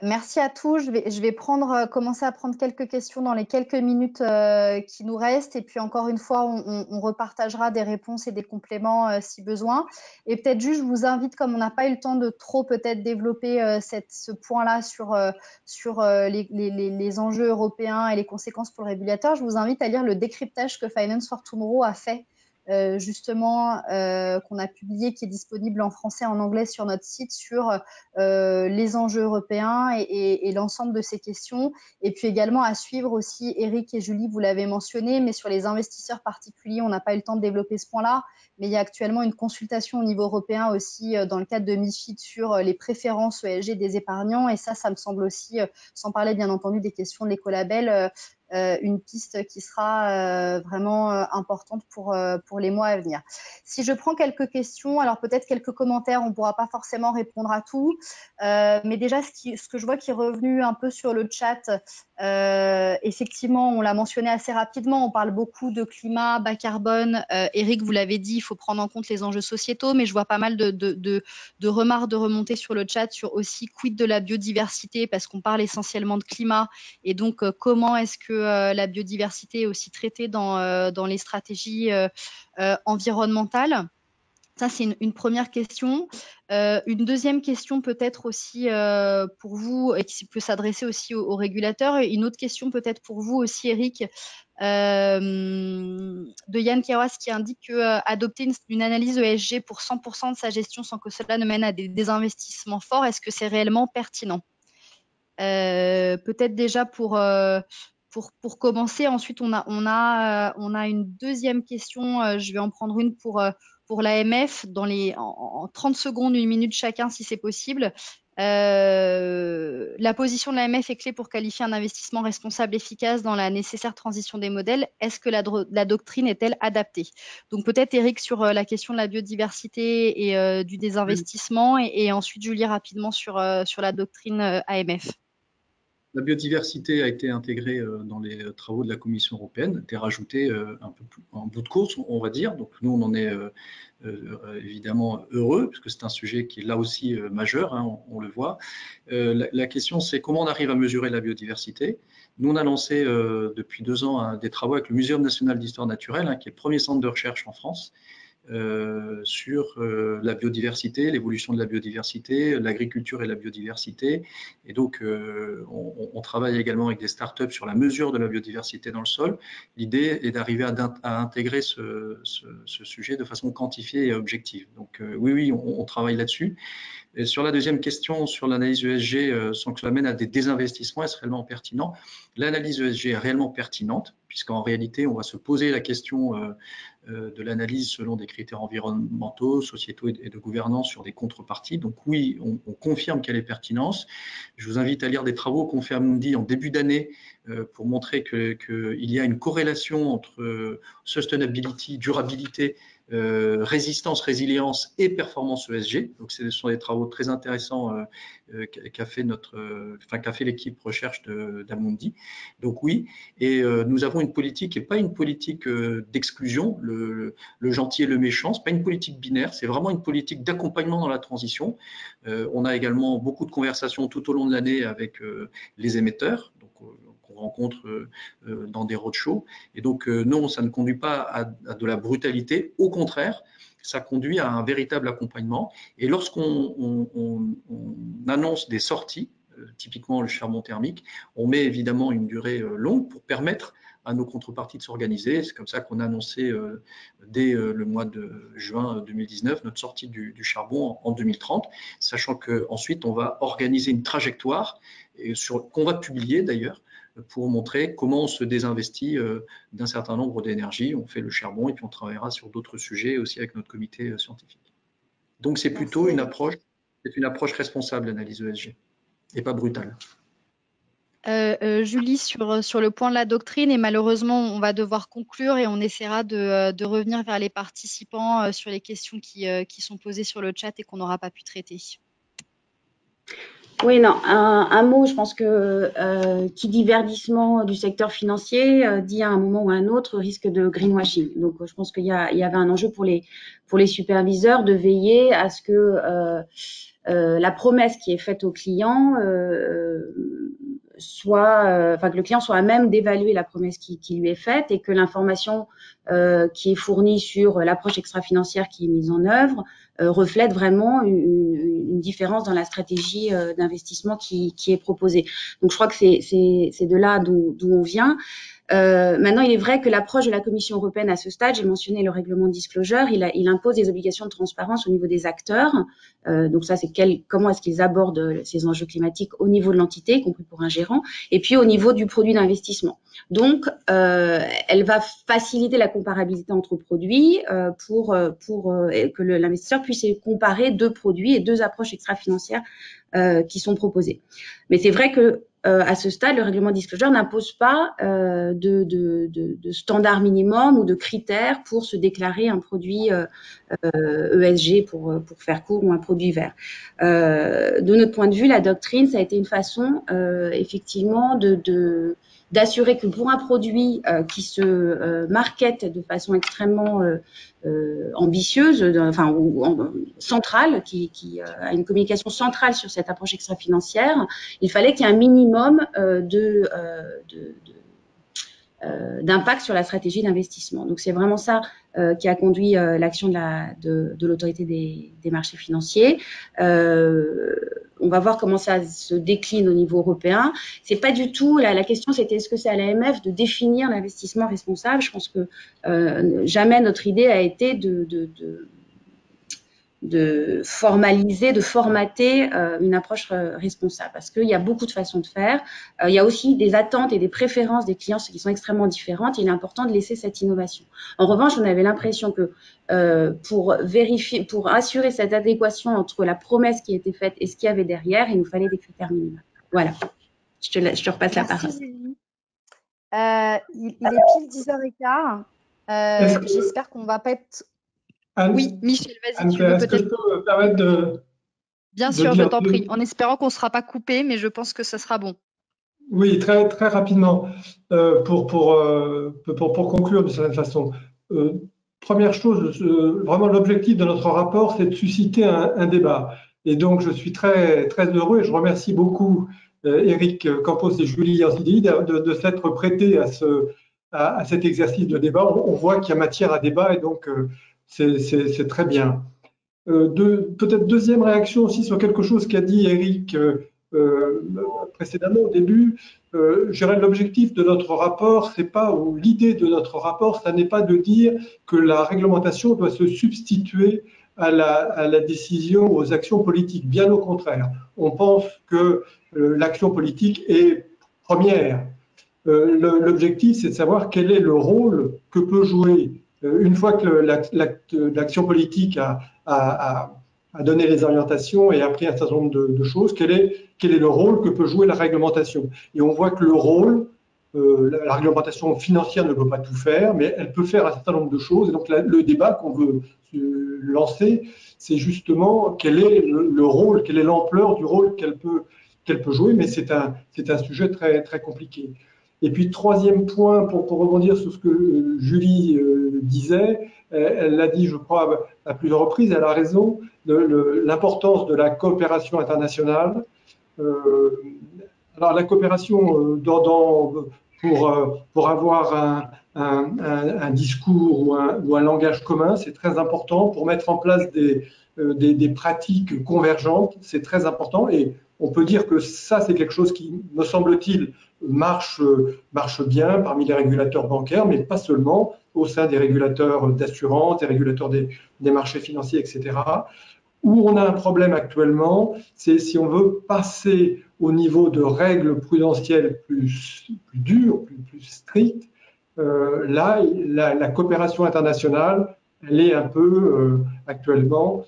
Merci à tous. Je vais commencer à prendre quelques questions dans les quelques minutes qui nous restent. Et puis encore une fois, on repartagera des réponses et des compléments si besoin. Et peut-être juste, je vous invite, comme on n'a pas eu le temps de trop peut-être développer ce point-là sur les enjeux européens et les conséquences pour le régulateur, je vous invite à lire le décryptage que Finance for Tomorrow a fait justement qu'on a publié, qui est disponible en français et en anglais sur notre site, sur les enjeux européens et l'ensemble de ces questions. Et puis également à suivre aussi, Eric et Julie, vous l'avez mentionné, mais sur les investisseurs particuliers, on n'a pas eu le temps de développer ce point-là, mais il y a actuellement une consultation au niveau européen aussi dans le cadre de MiFID sur les préférences ESG des épargnants. Et ça me semble aussi, sans parler bien entendu des questions de l'écolabel, une piste qui sera vraiment importante pour les mois à venir. Si je prends quelques questions, alors peut-être quelques commentaires, on ne pourra pas forcément répondre à tout, mais déjà ce que je vois qui est revenu un peu sur le chat, effectivement, on l'a mentionné assez rapidement, on parle beaucoup de climat, bas carbone. Eric, vous l'avez dit, il faut prendre en compte les enjeux sociétaux, mais je vois pas mal de remarques de remontées sur le chat sur aussi quid de la biodiversité, parce qu'on parle essentiellement de climat, et donc comment est-ce que la biodiversité est aussi traitée dans les stratégies environnementales. Ça, c'est une première question. Une deuxième question peut-être aussi pour vous, et qui peut s'adresser aussi aux régulateurs. Une autre question peut-être pour vous aussi, Eric, de Yann Keras, qui indique que adopter une analyse ESG pour 100% de sa gestion sans que cela ne mène à des investissements forts, est-ce que c'est réellement pertinent? Peut-être déjà pour commencer. Ensuite, on a une deuxième question. Je vais en prendre une pour l'AMF en 30 secondes, 1 minute chacun, si c'est possible. La position de l'AMF est clé pour qualifier un investissement responsable efficace dans la nécessaire transition des modèles. Est-ce que la doctrine est-elle adaptée? Donc peut-être Eric sur la question de la biodiversité et du désinvestissement et ensuite Julie rapidement sur la doctrine AMF. La biodiversité a été intégrée dans les travaux de la Commission européenne, a été rajoutée un peu plus en bout de course, on va dire. Donc nous, on en est évidemment heureux, puisque c'est un sujet qui est là aussi majeur, hein, on le voit. La question, c'est comment on arrive à mesurer la biodiversité. Nous, on a lancé depuis 2 ans des travaux avec le Muséum national d'histoire naturelle, hein, qui est le premier centre de recherche en France, sur la biodiversité, l'évolution de la biodiversité, l'agriculture et la biodiversité. Et donc, on travaille également avec des startups sur la mesure de la biodiversité dans le sol. L'idée est d'arriver à intégrer ce sujet de façon quantifiée et objective. Donc, oui, on travaille là-dessus. Et sur la deuxième question, sur l'analyse ESG, sans que cela mène à des désinvestissements, est-ce réellement pertinent? L'analyse ESG est réellement pertinente, puisqu'en réalité, on va se poser la question de l'analyse selon des critères environnementaux, sociétaux et de gouvernance sur des contreparties. Donc oui, on confirme qu'elle est pertinente. Je vous invite à lire des travaux qu'ont fait Amundi en début d'année pour montrer qu'il y a une corrélation entre sustainability, durabilité, résistance, résilience et performance ESG. Donc, ce sont des travaux très intéressants qu'a fait l'équipe recherche d'Amundi. Donc oui, et nous avons une politique qui n'est pas une politique d'exclusion, le gentil et le méchant, c'est pas une politique binaire, c'est vraiment une politique d'accompagnement dans la transition. On a également beaucoup de conversations tout au long de l'année avec les émetteurs, donc qu'on rencontre dans des roadshows. Et donc non, ça ne conduit pas à de la brutalité, au contraire, ça conduit à un véritable accompagnement. Et lorsqu'on annonce des sorties, typiquement le charbon thermique, on met évidemment une durée longue pour permettre à nos contreparties de s'organiser. C'est comme ça qu'on a annoncé dès le mois de juin 2019 notre sortie du charbon en 2030, sachant qu'ensuite on va organiser une trajectoire qu'on va publier d'ailleurs pour montrer comment on se désinvestit d'un certain nombre d'énergies. On fait le charbon et puis on travaillera sur d'autres sujets aussi avec notre comité scientifique. Donc c'est plutôt une approche responsable, l'analyse ESG, et pas brutale. Julie, sur le point de la doctrine, et malheureusement, on va devoir conclure et on essaiera de revenir vers les participants sur les questions qui sont posées sur le chat et qu'on n'aura pas pu traiter. Oui, non, un mot, je pense que qui dit verdissement du secteur financier dit à un moment ou à un autre risque de greenwashing. Donc, je pense qu'il y avait un enjeu pour les superviseurs de veiller à ce que la promesse qui est faite au client que le client soit à même d'évaluer la promesse qui lui est faite et que l'information qui est fournie sur l'approche extra-financière qui est mise en œuvre reflète vraiment une différence dans la stratégie d'investissement qui est proposée. Donc, je crois que c'est de là d'où on vient. Maintenant, il est vrai que l'approche de la Commission européenne à ce stade, j'ai mentionné le règlement de disclosure, il impose des obligations de transparence au niveau des acteurs. Donc ça, c'est comment est-ce qu'ils abordent ces enjeux climatiques au niveau de l'entité, y compris pour un gérant, et puis au niveau du produit d'investissement. Donc, elle va faciliter la comparabilité entre produits pour que l'investisseur puisse comparer 2 produits et 2 approches extra-financières qui sont proposées. Mais c'est vrai que à ce stade, le règlement disclosure n'impose pas de standard minimum ou de critères pour se déclarer un produit ESG pour faire court ou un produit vert. De notre point de vue, la doctrine, ça a été une façon effectivement d'assurer que pour un produit qui se market de façon extrêmement ambitieuse, centrale, qui a une communication centrale sur cette approche extra-financière, il fallait qu'il y ait un minimum d'impact sur la stratégie d'investissement. Donc, c'est vraiment ça qui a conduit l'action de l'autorité des marchés financiers. On va voir comment ça se décline au niveau européen. C'est pas du tout la question, c'était est-ce que c'est à l'AMF de définir l'investissement responsable. Je pense que jamais notre idée a été de formaliser, de formater une approche responsable, parce qu'il y a beaucoup de façons de faire. Il y a aussi des attentes et des préférences des clients qui sont extrêmement différentes. Il est important de laisser cette innovation. En revanche, on avait l'impression que pour assurer cette adéquation entre la promesse qui a été faite et ce qu'il y avait derrière, il nous fallait des critères minimums. Voilà. Je te repasse la parole. Julie. Il est pile 10h15. J'espère qu'on va pas être... Anne, Oui, Michel, vas-y, tu veux Est-ce que peut-être... je peux me permettre de Bien de sûr, je dire t'en prie, en espérant qu'on ne sera pas coupé, mais je pense que ce sera bon. Oui, très, très rapidement, pour conclure de cette façon. Première chose, vraiment l'objectif de notre rapport, c'est de susciter un débat. Et donc, je suis très, très heureux et je remercie beaucoup Eric Campos et Julie Ansidei de s'être prêtés à cet exercice de débat. On voit qu'il y a matière à débat et donc c'est très bien. Peut-être deuxième réaction aussi sur quelque chose qu'a dit Eric précédemment au début. Je dirais l'objectif de notre rapport, c'est pas, ou l'idée de notre rapport, ça n'est pas de dire que la réglementation doit se substituer à la décision, aux actions politiques. Bien au contraire, on pense que l'action politique est première. L'objectif, c'est de savoir quel est le rôle que peut jouer, une fois que l'action politique a donné les orientations et a pris un certain nombre de choses, quel est le rôle que peut jouer la réglementation. Et on voit que le rôle, la réglementation financière ne peut pas tout faire, mais elle peut faire un certain nombre de choses. Et donc le débat qu'on veut lancer, c'est justement quel est le rôle, quelle est l'ampleur du rôle qu'elle peut jouer, mais c'est un sujet très, très compliqué. Et puis, troisième point, pour rebondir sur ce que Julie disait, elle l'a dit, je crois, à plusieurs reprises, elle a raison, l'importance de la coopération internationale. Alors, la coopération pour avoir un discours ou un langage commun, c'est très important. Pour mettre en place des pratiques convergentes, c'est très important. Et on peut dire que ça, c'est quelque chose qui, me semble-t-il, marche bien parmi les régulateurs bancaires, mais pas seulement, au sein des régulateurs d'assurance, des régulateurs des marchés financiers, etc. Où on a un problème actuellement, c'est si on veut passer au niveau de règles prudentielles plus dures, plus strictes, là, la coopération internationale, elle est un peu actuellement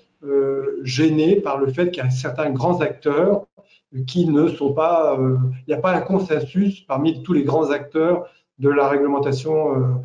gênée par le fait qu'il y a certains grands acteurs qui ne sont pas, il n'y a pas un consensus parmi tous les grands acteurs de la réglementation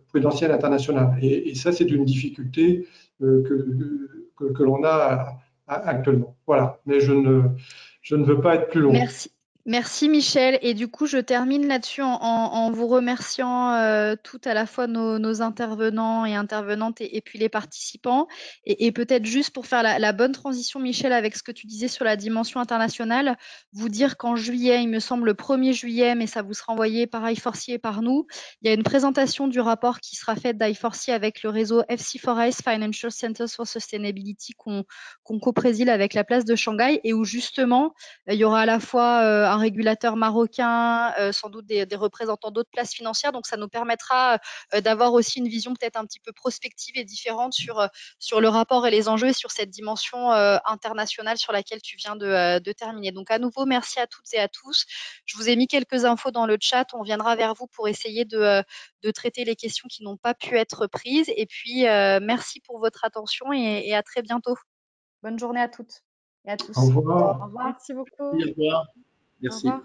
prudentielle internationale. Et ça, c'est une difficulté que l'on a actuellement. Voilà, mais je ne veux pas être plus long. Merci. Merci Michel. Et du coup, je termine là-dessus en vous remerciant tout à la fois nos intervenants et intervenantes et puis les participants. Et peut-être juste pour faire la bonne transition, Michel, avec ce que tu disais sur la dimension internationale, vous dire qu'en juillet, il me semble le 1er juillet, mais ça vous sera envoyé par i4C et par nous, il y a une présentation du rapport qui sera faite d'i4C avec le réseau FC4S, Financial Centers for Sustainability, qu'on co-préside avec la place de Shanghai, et où justement, il y aura à la fois un régulateur marocain, sans doute des représentants d'autres places financières. Donc, ça nous permettra d'avoir aussi une vision peut-être un petit peu prospective et différente sur le rapport et les enjeux et sur cette dimension internationale sur laquelle tu viens de terminer. Donc, à nouveau, merci à toutes et à tous. Je vous ai mis quelques infos dans le chat. On viendra vers vous pour essayer de traiter les questions qui n'ont pas pu être prises. Et puis, merci pour votre attention et à très bientôt. Bonne journée à toutes et à tous. Au revoir. Au revoir. Merci beaucoup. Merci. Au revoir.